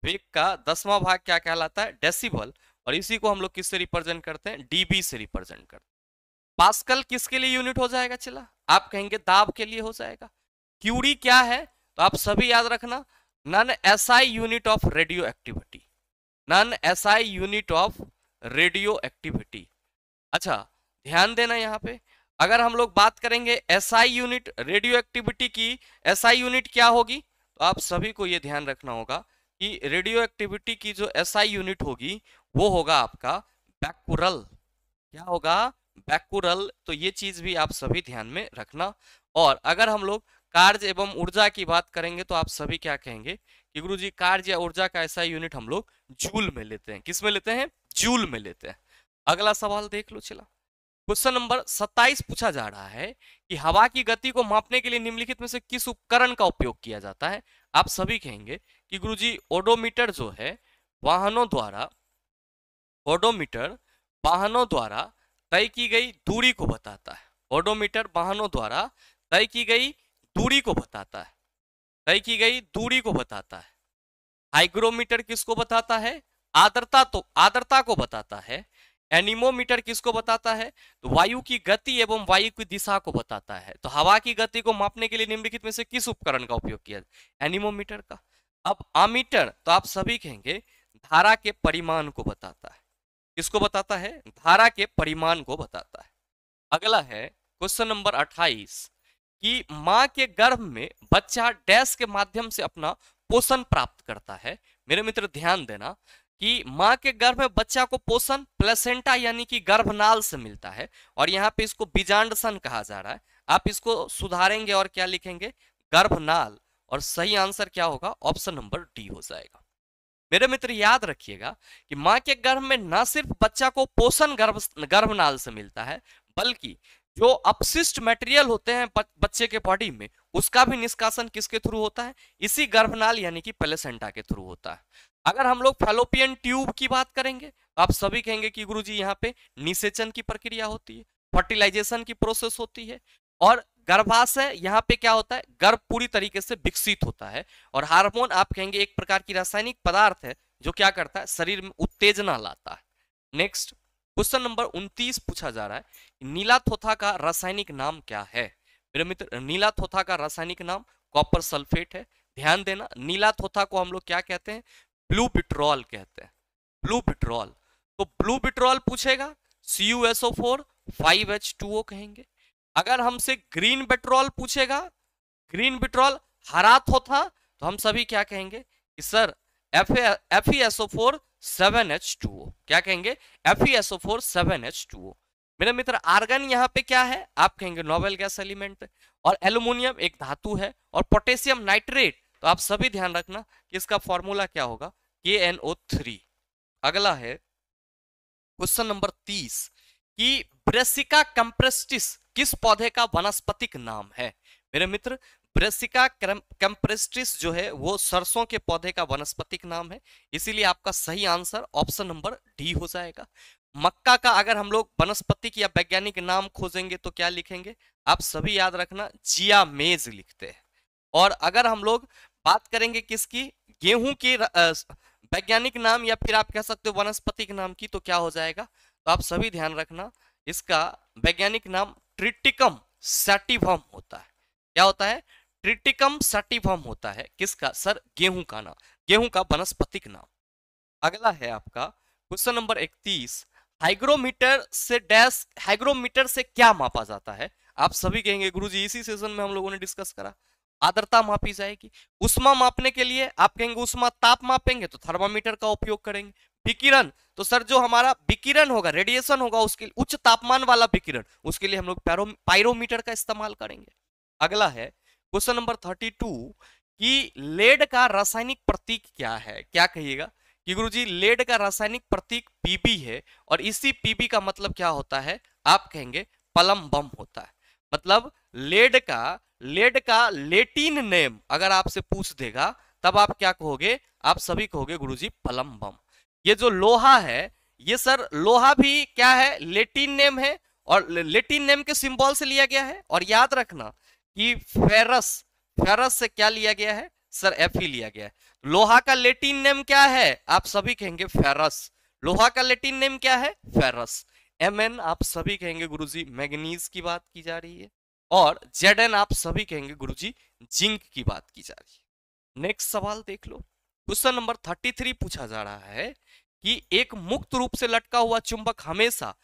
बेल का 10वां भाग क्या कहलाता है? डेसिबल। और इसी को हम लोग किससे रिप्रेजेंट करते हैं? डीबी से रिप्रेजेंट करते हैं। पास्कल किसके लिए यूनिट हो जाएगा? चला आप कहेंगे दाब के लिए हो जाएगा। क्यूरी क्या है? तो आप सभी याद रखना non SI unit of radioactivity, non SI unit of radioactivity. अच्छा ध्यान देना यहाँ पे अगर हम लोग बात करेंगे एसआई यूनिट रेडियो एक्टिविटी की, एसआई यूनिट क्या होगी? तो आप सभी को यह ध्यान रखना होगा कि रेडियो एक्टिविटी की जो एसआई यूनिट होगी वो होगा आपका बैकुरल। क्या होगा? बैकुरल। तो ये चीज भी आप सभी ध्यान में रखना। और अगर हम लोग कार्य एवं ऊर्जा की बात करेंगे तो आप सभी क्या कहेंगे कि गुरुजी कार्य या ऊर्जा का ऐसा यूनिट हम लोग जूल में लेते हैं। किस में लेते हैं? जूल में लेते हैं। अगला सवाल देख लो। चला क्वेश्चन नंबर 27 पूछा जा रहा है कि हवा की गति को मापने के लिए निम्नलिखित में से किस उपकरण का उपयोग किया जाता है? आप सभी कहेंगे कि गुरुजी ओडोमीटर जो है वाहनों द्वारा तय की गई दूरी को बताता है। ओडोमीटर वाहनों द्वारा तय की गई दूरी को बताता है। हाइग्रोमीटर किसको बताता है? आर्द्रता को बताता है। एनीमोमीटर किसको बताता है? तो वायु की गति एवं वायु की दिशा को बताता है। तो हवा की गति को मापने के लिए निम्नलिखित में से किस उपकरण का उपयोग किया? एनीमोमीटर का। अब आमीटर तो आप सभी कहेंगे धारा के परिमाण को बताता है। किसको बताता है? धारा के परिमाण को बताता है। अगला है क्वेश्चन नंबर 28 कि मां के गर्भ में बच्चा डैश के माध्यम से अपना पोषण प्राप्त करता है। मेरे मित्र ध्यान देना कि मां के गर्भ में बच्चा को पोषण प्लेसेंटा यानी कि गर्भनाल से मिलता है। और यहाँ पे इसको बीजांड सन कहा जा रहा है। आप इसको सुधारेंगे और क्या लिखेंगे, गर्भनाल। और सही आंसर क्या होगा, ऑप्शन नंबर डी हो जाएगा। मेरे मित्र याद रखिएगा कि मां के गर्भ में न सिर्फ बच्चा को पोषण गर्भनाल से मिलता है, बल्कि जो अपशिष्ट मटेरियल होते हैं बच्चे के बॉडी में, उसका भी निष्कासन किसके थ्रू होता है, इसी गर्भनाल यानी कि प्लेसेंटा के थ्रू होता है। अगर हम लोग फैलोपियन ट्यूब की बात करेंगे, आप सभी कहेंगे कि गुरुजी यहाँ पे निषेचन की प्रक्रिया होती है, फर्टिलाइजेशन की प्रोसेस होती है, और गर्भाशय यहाँ पे क्या होता है, गर्भ पूरी तरीके से विकसित होता है, और हार्मोन आप कहेंगे एक प्रकार की रासायनिक पदार्थ है जो क्या करता है, शरीर में उत्तेजना लाता है। नेक्स्ट क्वेश्चन नंबर 29 पूछा जा रहा है, नीला थोथा का रासायनिक नाम क्या है। मेरे मित्र, नीला थोथा का रासायनिक नाम कॉपर सल्फेट है। ध्यान देना, नीला थोथा को हम लोग क्या कहते हैं, ब्लू बिट्रॉल कहते हैं, ब्लू बिट्रॉल। तो ब्लू बिट्रॉल पूछेगा, CuSO4 5H2O कहेंगे। अगर हमसे ग्रीन पेट्रोल पूछेगा, ग्रीन पेट्रोल हरा थोथा, तो हम सभी क्या कहेंगे कि सर FeSO4 7H2O, क्या कहेंगे, FeSO4 7H2O। मेरे मित्र, आर्गन यहाँ पे क्या है, आप कहेंगे नोबेल गैस एलिमेंट, और एल्युमिनियम एक धातु है, और पोटेशियम नाइट्रेट, तो आप सभी ध्यान रखना कि इसका फॉर्मूला क्या होगा, KNO3। अगला है क्वेश्चन नंबर 30 कि ब्रेसिका कैम्प्रेस्टिस किस पौधे का वानस्पतिक नाम है। मेरे मित्र, ब्रेसिका कैम्प्रेस्टिस जो है वो सरसों के पौधे का वानस्पतिक नाम है, इसीलिए आपका सही आंसर ऑप्शन नंबर डी हो जाएगा। मक्का का अगर हम लोग वनस्पतिक या वैज्ञानिक नाम खोजेंगे तो क्या लिखेंगे, आप सभी याद रखना, जिया मेज लिखते हैं। और अगर हम लोग बात करेंगे किसकी, गेहूं की वैज्ञानिक नाम या फिर आप कह सकते हो वनस्पतिक नाम की, तो क्या हो जाएगा, तो आप सभी ध्यान रखना, इसका वैज्ञानिक नाम ट्रिटिकम सैटिवम होता है। क्या होता है, ट्रिटिकम सैटिवम होता है, किसका सर, गेहूं का नाम, गेहूं का वनस्पतिक नाम। अगला है आपका क्वेश्चन नंबर 31, हाइग्रोमीटर से डैश, हाइग्रोमीटर से क्या मापा जाता है। आप सभी कहेंगे गुरुजी इसी सेशन में हम लोगों ने डिस्कस करा, आर्द्रता मापी जाएगी। उष्मा मापने के लिए आप कहेंगे उष्मा ताप मापेंगे तो थर्मामीटर का उपयोग करेंगे। विकिरण, तो सर जो हमारा विकिरण होगा, रेडिएशन होगा, उसके उच्च तापमान वाला विकिरण, उसके लिए हम लोग पायरोमीटर का इस्तेमाल करेंगे। अगला है क्वेश्चन नंबर 32 कि लेड का रासायनिक प्रतीक क्या है। क्या कहिएगा कि गुरुजी लेड का रासायनिक प्रतीक Pb है, और इसी Pb का मतलब क्या होता है, आप कहेंगे पलम बम होता है। मतलब लेड का लेटिन नेम अगर आपसे पूछ देगा तब आप क्या कहोगे, आप सभी कहोगे गुरुजी पलम बम। ये जो लोहा है, ये सर लोहा भी क्या है, लेटिन नेम है, और लेटिन नेम के सिंबल से लिया गया है। और याद रखना कि फेरस, फेरस से क्या लिया गया है सर, Fe लिया गया है। लोहा का लेटिन नेम क्या है, आप सभी कहेंगे फेरस। लोहा का लेटिन नेम क्या है, फेरस। Mn आप सभी कहेंगे गुरुजी मैग्नीज की बात की जा रही है, और Zn आप सभी कहेंगे गुरुजी जिंक की बात की जा रही है। नेक्स्ट सवाल देख लो, क्वेश्चन नंबर 33 पूछा जा रहा है कि एक मुक्त रूप से लटका हुआ चुंबक हमेशा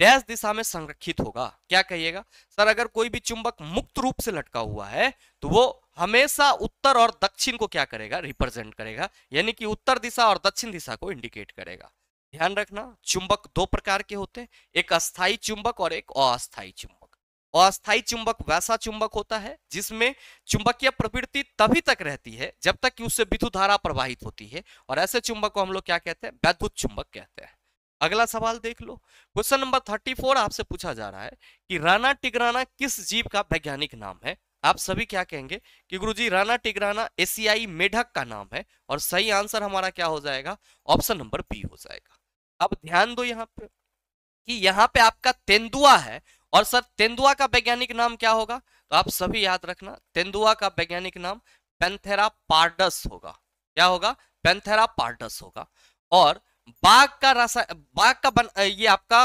डैश दिशा में संरक्षित होगा। क्या कहिएगा सर, अगर कोई भी चुंबक मुक्त रूप से लटका हुआ है तो वो हमेशा उत्तर और दक्षिण को क्या करेगा, रिप्रेजेंट करेगा, यानी कि उत्तर दिशा और दक्षिण दिशा को इंडिकेट करेगा। ध्यान रखना, चुंबक दो प्रकार के होते हैं, एक अस्थायी चुंबक और एक अस्थायी चुंबक। अस्थायी चुंबक वैसा चुंबक होता है जिसमें चुंबकीय प्रवृत्ति तभी तक रहती है जब तक कि उससे विद्युत धारा प्रवाहित होती है, और ऐसे चुंबक को हम लोग क्या कहते हैं, वैद्युत चुंबक कहते हैं। अगला सवाल देख लो, क्वेश्चन नंबर 34 आपसे पूछा जा रहा है कि राना टिग्राना किस जीव का वैज्ञानिक नाम है। आप सभी क्या कहेंगे कि गुरुजी राना टिग्राना एशियाई मेढक का नाम है, और सही आंसर हमारा क्या हो जाएगा, ऑप्शन नंबर बी हो जाएगा। अब ध्यान दो यहाँ पे कि यहाँ पे आपका तेंदुआ है, और सर तेंदुआ का वैज्ञानिक नाम क्या होगा, तो आप सभी याद रखना, तेंदुआ का वैज्ञानिक नाम पैंथेरा पार्डस होगा। क्या होगा, पैंथेरा पार्डस होगा। और बाघ का ये आपका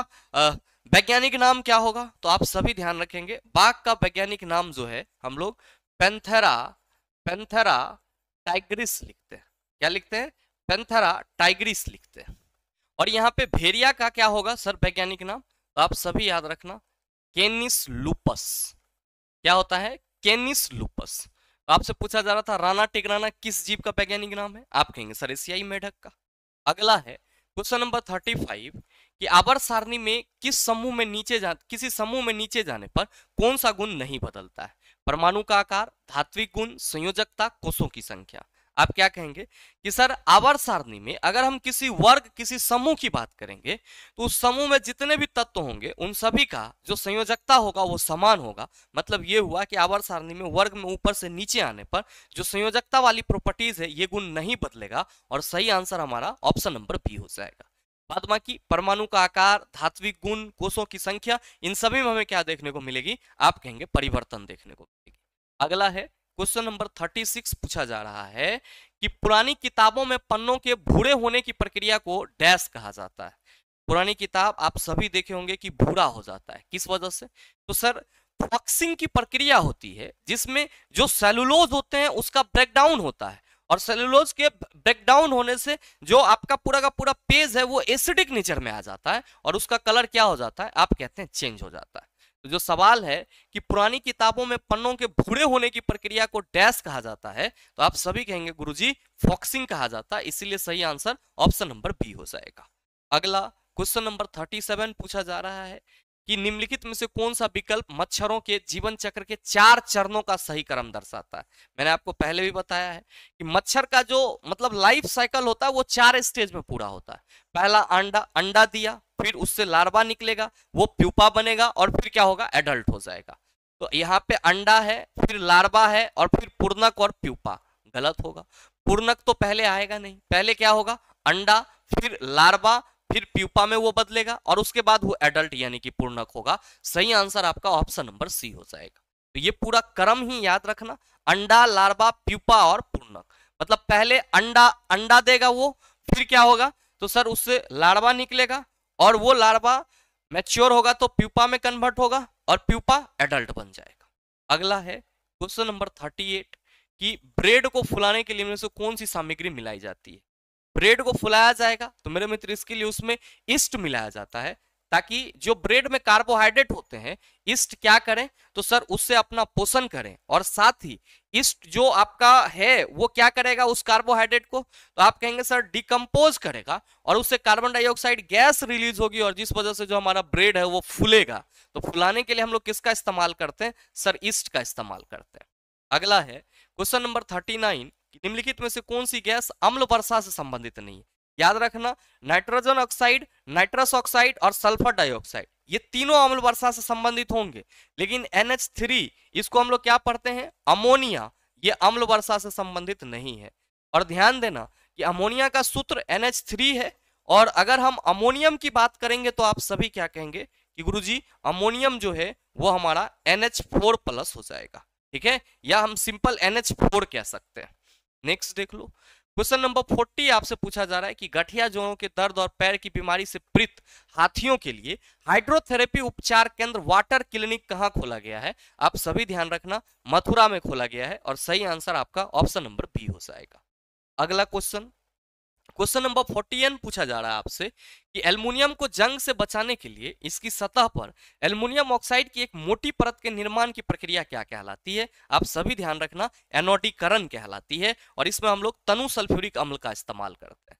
वैज्ञानिक नाम क्या होगा, तो आप सभी ध्यान रखेंगे, बाघ का वैज्ञानिक नाम जो है हम लोग पैंथेरा टाइग्रिस लिखते हैं। क्या लिखते हैं, पैंथेरा टाइग्रिस लिखते हैं। और यहाँ पे भेड़िया का क्या होगा सर वैज्ञानिक नाम, तो आप सभी याद रखना, केनिस लूपस। क्या होता है, केनिस लूपस। तो आपसे पूछा जा रहा था राना टिग्राना किस जीव का वैज्ञानिक नाम है, आप कहेंगे सर एशियाई मेढक का। अगला है क्वेश्चन नंबर 35 कि आवर्त सारणी में किसी समूह में नीचे जाने पर कौन सा गुण नहीं बदलता है? परमाणु का आकार, धात्विक गुण, संयोजकता, कोषों की संख्या। आप क्या कहेंगे कि सर आवर्त सारणी में अगर हम किसी समूह की बात करेंगे तो उस समूह में जितने भी तत्व होंगे उन सभी का जो संयोजकता होगा वो समान होगा। मतलब ये हुआ कि आवर्त सारणी में वर्ग में ऊपर से नीचे आने पर जो संयोजकता वाली प्रॉपर्टीज है ये गुण नहीं बदलेगा, और सही आंसर हमारा ऑप्शन नंबर बी हो जाएगा। बाद बाकी परमाणु का आकार, धात्विक गुण, कोषों की संख्या, इन सभी में हमें क्या देखने को मिलेगी? आप कहेंगे परिवर्तन देखने को मिलेगी। अगला है क्वेश्चन नंबर 36, पूछा जा रहा है कि पुरानी किताबों में पन्नों के भूरे होने की प्रक्रिया को डैश कहा जाता है। पुरानी किताब आप सभी देखे होंगे कि भूरा हो जाता है, किस वजह से? तो सर फॉक्सिंग की प्रक्रिया होती है जिसमें जो सेलुलोज होते हैं उसका ब्रेकडाउन होता है, और सेलुलोज के ब्रेकडाउन होने से जो आपका पूरा का पूरा पेज है वो एसिडिक नेचर में आ जाता है और उसका कलर क्या हो जाता है? आप कहते हैं चेंज हो जाता है। तो जो सवाल है कि पुरानी किताबों में पन्नों के भूरे होने की प्रक्रिया को डैश कहा जाता है, तो आप सभी कहेंगे गुरुजी फॉक्सिंग कहा जाता है, इसीलिए सही आंसर ऑप्शन नंबर बी हो जाएगा। अगला क्वेश्चन नंबर 37 पूछा जा रहा है कि निम्नलिखित में से कौन सा विकल्प मच्छरों के जीवन चक्र के 4 चरणों का सही क्रम दर्शाता है? मैंने आपको पहले भी बताया है कि मच्छर का जो मतलब लाइफ साइकिल होता है वो 4 स्टेज में पूरा होता है। पहला अंडा दिया, फिर उससे लार्वा निकलेगा, वो प्यूपा बनेगा, और फिर क्या होगा? एडल्ट हो जाएगा। तो यहाँ पे अंडा है, फिर लार्वा है, और फिर पूर्णक और प्यूपा। गलत होगा, पूर्णक तो पहले आएगा नहीं, पहले क्या होगा? अंडा, फिर लार्वा, फिर प्यूपा में वो बदलेगा, और उसके बाद वो एडल्ट यानी कि पूर्णक होगा। सही आंसर आपका ऑप्शन नंबर सी हो जाएगा। तो ये पूरा क्रम ही याद रखना, अंडा, लार्वा, प्यूपा और पूर्णक। मतलब पहले अंडा देगा वो, फिर क्या होगा? तो सर उससे लार्वा निकलेगा, और वो लार्वा मैच्योर होगा तो प्यूपा में कन्वर्ट होगा, और प्यूपा एडल्ट बन जाएगा। अगला है क्वेश्चन नंबर 38 कि ब्रेड को फुलाने के लिए इनमें से कौन सी सामग्री मिलाई जाती है? ब्रेड को फुलाया जाएगा तो मेरे मित्र इसके लिए उसमें ईस्ट मिलाया जाता है, ताकि जो ब्रेड में कार्बोहाइड्रेट होते हैं ईस्ट क्या करें? तो सर उससे अपना पोषण करें, और साथ ही ईस्ट जो आपका है वो क्या करेगा उस कार्बोहाइड्रेट को? तो आप कहेंगे सर डिकम्पोज करेगा, और उससे कार्बन डाइऑक्साइड गैस रिलीज होगी, और जिस वजह से जो हमारा ब्रेड है वो फूलेगा। तो फुलाने के लिए हम लोग किसका इस्तेमाल करते हैं? सर ईस्ट का इस्तेमाल करते हैं। अगला है क्वेश्चन नंबर 39, निम्नलिखित में से कौन सी गैस अम्ल वर्षा से संबंधित नहीं है? याद रखना, नाइट्रोजन ऑक्साइड, नाइट्रस ऑक्साइड और सल्फर डाइऑक्साइड ये तीनों अम्ल वर्षा से संबंधित होंगे, लेकिन NH3 इसको हम लोग क्या पढ़ते हैं? अमोनिया, ये अम्ल वर्षा से संबंधित नहीं है। और ध्यान देना कि अमोनिया का सूत्र NH3 है, और अगर हम अमोनियम की बात करेंगे तो आप सभी क्या कहेंगे कि गुरुजी अमोनियम जो है वो हमारा NH4+ हो जाएगा, ठीक है, या हम सिंपल NH4 कह सकते हैं। नेक्स्ट देख लो, क्वेश्चन नंबर 40 आपसे पूछा जा रहा है कि गठिया जोड़ों के दर्द और पैर की बीमारी से पीड़ित हाथियों के लिए हाइड्रोथेरेपी उपचार केंद्र वाटर क्लिनिक कहां खोला गया है? आप सभी ध्यान रखना, मथुरा में खोला गया है, और सही आंसर आपका ऑप्शन नंबर बी हो जाएगा। अगला क्वेश्चन नंबर 41 पूछा जा रहा है आपसे कि एल्युमिनियम को जंग से बचाने के लिए इसकी सतह पर एल्युमिनियम ऑक्साइड की एक मोटी परत के निर्माण की प्रक्रिया क्या कहलाती है? आप सभी ध्यान रखना, एनोडीकरण कहलाती है, और इसमें हम लोग तनु सल्फ्यूरिक अम्ल का इस्तेमाल करते हैं।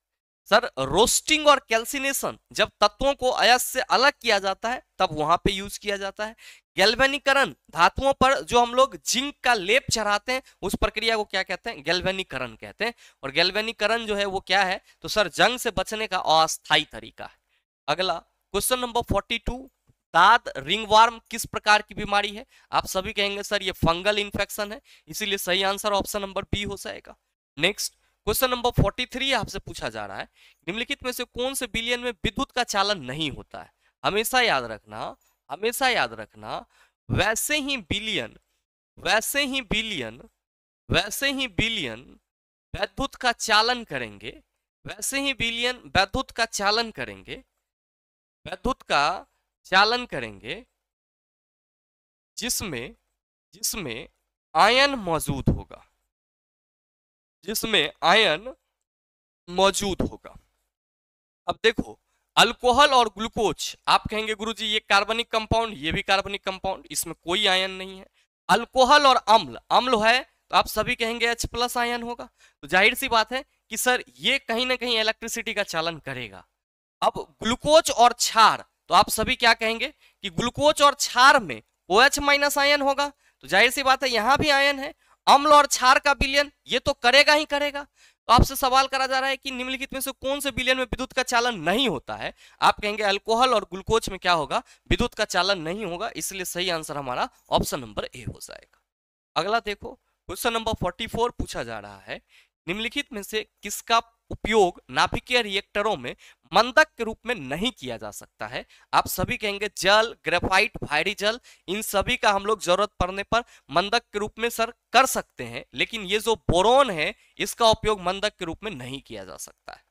सर रोस्टिंग और कैल्सिनेशन जब तत्वों को अयस्क से अलग किया जाता है तब वहां पे यूज किया जाता है। गैल्वेनिकरण, धातुओं पर जो हम लोग जिंक का लेप चढ़ाते हैं उस प्रक्रिया को क्या कहते हैं? गैल्वेनिकरण कहते हैं। और गैल्वेनिकरण जो है वो क्या है? तो सर जंग से बचने का अस्थायी तरीका है। अगला क्वेश्चन नंबर 42, दाद रिंगवर्म किस प्रकार की बीमारी है? आप सभी कहेंगे सर ये फंगल इन्फेक्शन है, इसीलिए सही आंसर ऑप्शन नंबर बी हो जाएगा। नेक्स्ट क्वेश्चन नंबर 43 आपसे पूछा जा रहा है, निम्नलिखित में से कौन से बिलियन में विद्युत का चालन नहीं होता है? हमेशा याद रखना, हमेशा याद रखना, वैसे ही बिलियन विद्युत का चालन करेंगे, वैसे ही बिलियन विद्युत का चालन करेंगे जिसमें आयन मौजूद होगा, अब देखो अल्कोहल और ग्लूकोज, आप कहेंगे गुरुजी ये कार्बनिक कंपाउंड, ये भी कार्बनिक कंपाउंड, इसमें कोई आयन नहीं है। अल्कोहल और अम्ल है तो आप सभी कहेंगे H+ आयन होगा। तो जाहिर सी बात है कि सर ये कहीं ना कहीं इलेक्ट्रिसिटी का चालन करेगा। अब ग्लूकोज और क्षार, तो आप सभी क्या कहेंगे कि ग्लूकोज और क्षार में OH माइनस आयन होगा, तो जाहिर सी बात है यहां भी आयन है। अम्ल और क्षार का विलयन ये तो करेगा ही करेगा। तो आपसे सवाल करा जा रहा है कि निम्नलिखित में से कौन से विलयन में विद्युत का चालन नहीं होता है। आप कहेंगे अल्कोहल और ग्लूकोज में क्या होगा, विद्युत का चालन नहीं होगा, इसलिए सही आंसर हमारा ऑप्शन नंबर ए हो जाएगा। अगला देखो, क्वेश्चन नंबर 44 पूछा जा रहा है, निम्नलिखित में से किसका उपयोग नाभिकीय रिएक्टरों में मंदक के रूप में नहीं किया जा सकता है। आप सभी कहेंगे जल, ग्रेफाइट, भारी जल, इन सभी का हम लोग जरूरत पड़ने पर मंदक के रूप में सर कर सकते हैं, लेकिन ये जो बोरोन है इसका उपयोग मंदक के रूप में नहीं किया जा सकता है।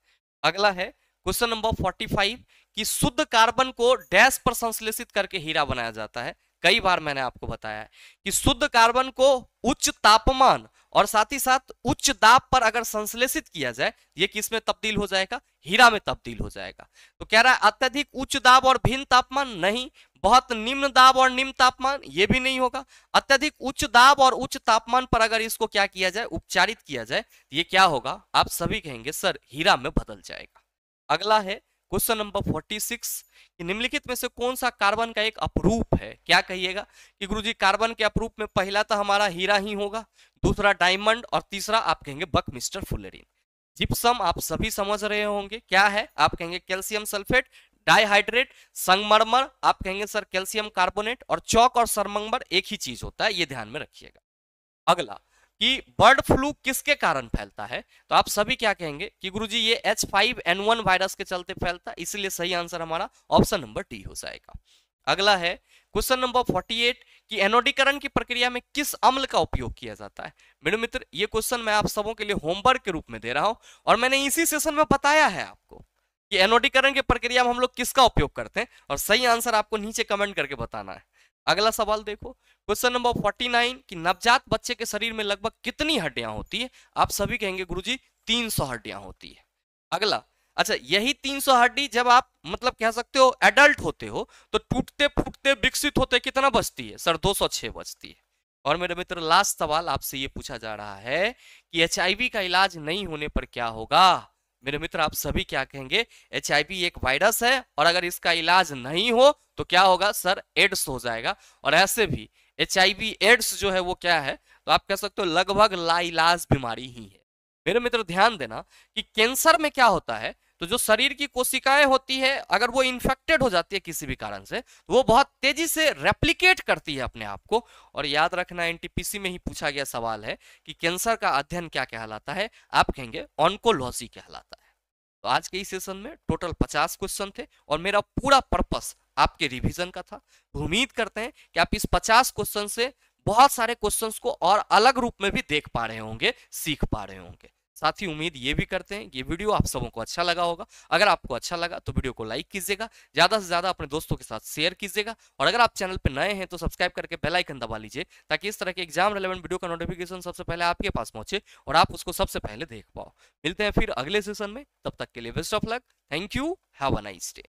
अगला है क्वेश्चन नंबर 45 कि शुद्ध कार्बन को डैश पर संश्लेषित करके हीरा बनाया जाता है। कई बार मैंने आपको बताया है कि शुद्ध कार्बन को उच्च तापमान और साथ ही साथ उच्च दाब पर अगर संश्लेषित किया जाए, ये किस में तब्दील हो जाएगा, हीरा में तब्दील हो जाएगा। तो कह रहा है अत्यधिक उच्च दाब और भिन्न तापमान, नहीं। बहुत निम्न दाब और निम्न तापमान, ये भी नहीं होगा। अत्यधिक उच्च दाब और उच्च तापमान पर अगर इसको क्या किया जाए, उपचारित किया जाए, तो ये क्या होगा, आप सभी कहेंगे सर हीरा में बदल जाएगा। अगला है क्वेश्चन नंबर 46 कि निम्नलिखित में से कौन सा कार्बन का एक अपरूप है। क्या कहिएगा कि गुरुजी कार्बन के अपरूप में पहला तो हमारा हीरा ही होगा, दूसरा डायमंड और तीसरा आप कहेंगे बकमिस्टर फुलेरिन। जिप्सम आप सभी समझ रहे होंगे क्या है, आप कहेंगे कैल्शियम सल्फेट, डाइहाइड्रेट, संगमरमर आप कहेंगे सर कैल्शियम कार्बोनेट, और चौक और सरमंगमर एक ही चीज होता है, ये ध्यान में रखिएगा। अगला कि बर्ड फ्लू किसके कारण फैलता है, तो आप सभी क्या कहेंगे कि गुरुजी ये H5N1 वायरस के चलते फैलता है, इसलिए सही आंसर हमारा ऑप्शन नंबर डी हो जाएगा। अगला है क्वेश्चन नंबर 48 कि एनोडीकरण की प्रक्रिया में किस अम्ल का उपयोग किया जाता है। मेरे मित्र ये क्वेश्चन मैं आप सबों के लिए होमवर्क के रूप में दे रहा हूं, और मैंने इसी सेशन में बताया है आपको कि एनोडीकरण की प्रक्रिया में हम लोग किसका उपयोग करते हैं, और सही आंसर आपको नीचे कमेंट करके बताना है। अगला सवाल देखो, क्वेश्चन नंबर 49 कि नवजात बच्चे के शरीर में लगभग कितनी हड्डियां होती है। आप सभी कहेंगे गुरुजी 300 हड्डियां होती है। अगला, अच्छा यही 300 हड्डी जब आप मतलब कह सकते हो एडल्ट होते हो तो टूटते फूटते विकसित होते कितना बचती है, सर 206 बचती है। और मेरे मित्र लास्ट सवाल आपसे ये पूछा जा रहा है कि HIV का इलाज नहीं होने पर क्या होगा। मेरे मित्र आप सभी क्या कहेंगे, HIV एक वायरस है और अगर इसका इलाज नहीं हो तो क्या होगा, सर एड्स हो जाएगा। और ऐसे भी HIV एड्स जो है वो क्या है, तो आप कह सकते हो लगभग लाइलाज बीमारी ही है। मेरे मित्र ध्यान देना कि कैंसर में क्या होता है, तो जो शरीर की कोशिकाएं होती है अगर वो इन्फेक्टेड हो जाती है किसी भी कारण से, तो वो बहुत तेजी से रेप्लिकेट करती है अपने आप को। और याद रखना एनटीपीसी में ही पूछा गया सवाल है कि कैंसर का अध्ययन क्या कहलाता है, आप कहेंगे ऑन्कोलॉजी कहलाता है। तो आज के इस सेशन में टोटल 50 क्वेश्चन थे और मेरा पूरा पर्पस आपके रिवीजन का था। तो उम्मीद करते हैं कि आप इस 50 क्वेश्चन से बहुत सारे क्वेश्चंस को और अलग रूप में भी देख पा रहे होंगे, सीख पा रहे होंगे। साथ ही उम्मीद ये भी करते हैं ये वीडियो आप सबों को अच्छा लगा होगा। अगर आपको अच्छा लगा तो वीडियो को लाइक कीजिएगा, ज्यादा से ज्यादा अपने दोस्तों के साथ शेयर कीजिएगा, और अगर आप चैनल पर नए हैं तो सब्सक्राइब करके बेल आइकन दबा लीजिए ताकि इस तरह के एग्जाम रिलेवेंट वीडियो का नोटिफिकेशन सबसे पहले आपके पास पहुंचे और आप उसको सबसे पहले देख पाओ। मिलते हैं फिर अगले सेशन में, तब तक के लिए best of luck, thank you, have a nice day.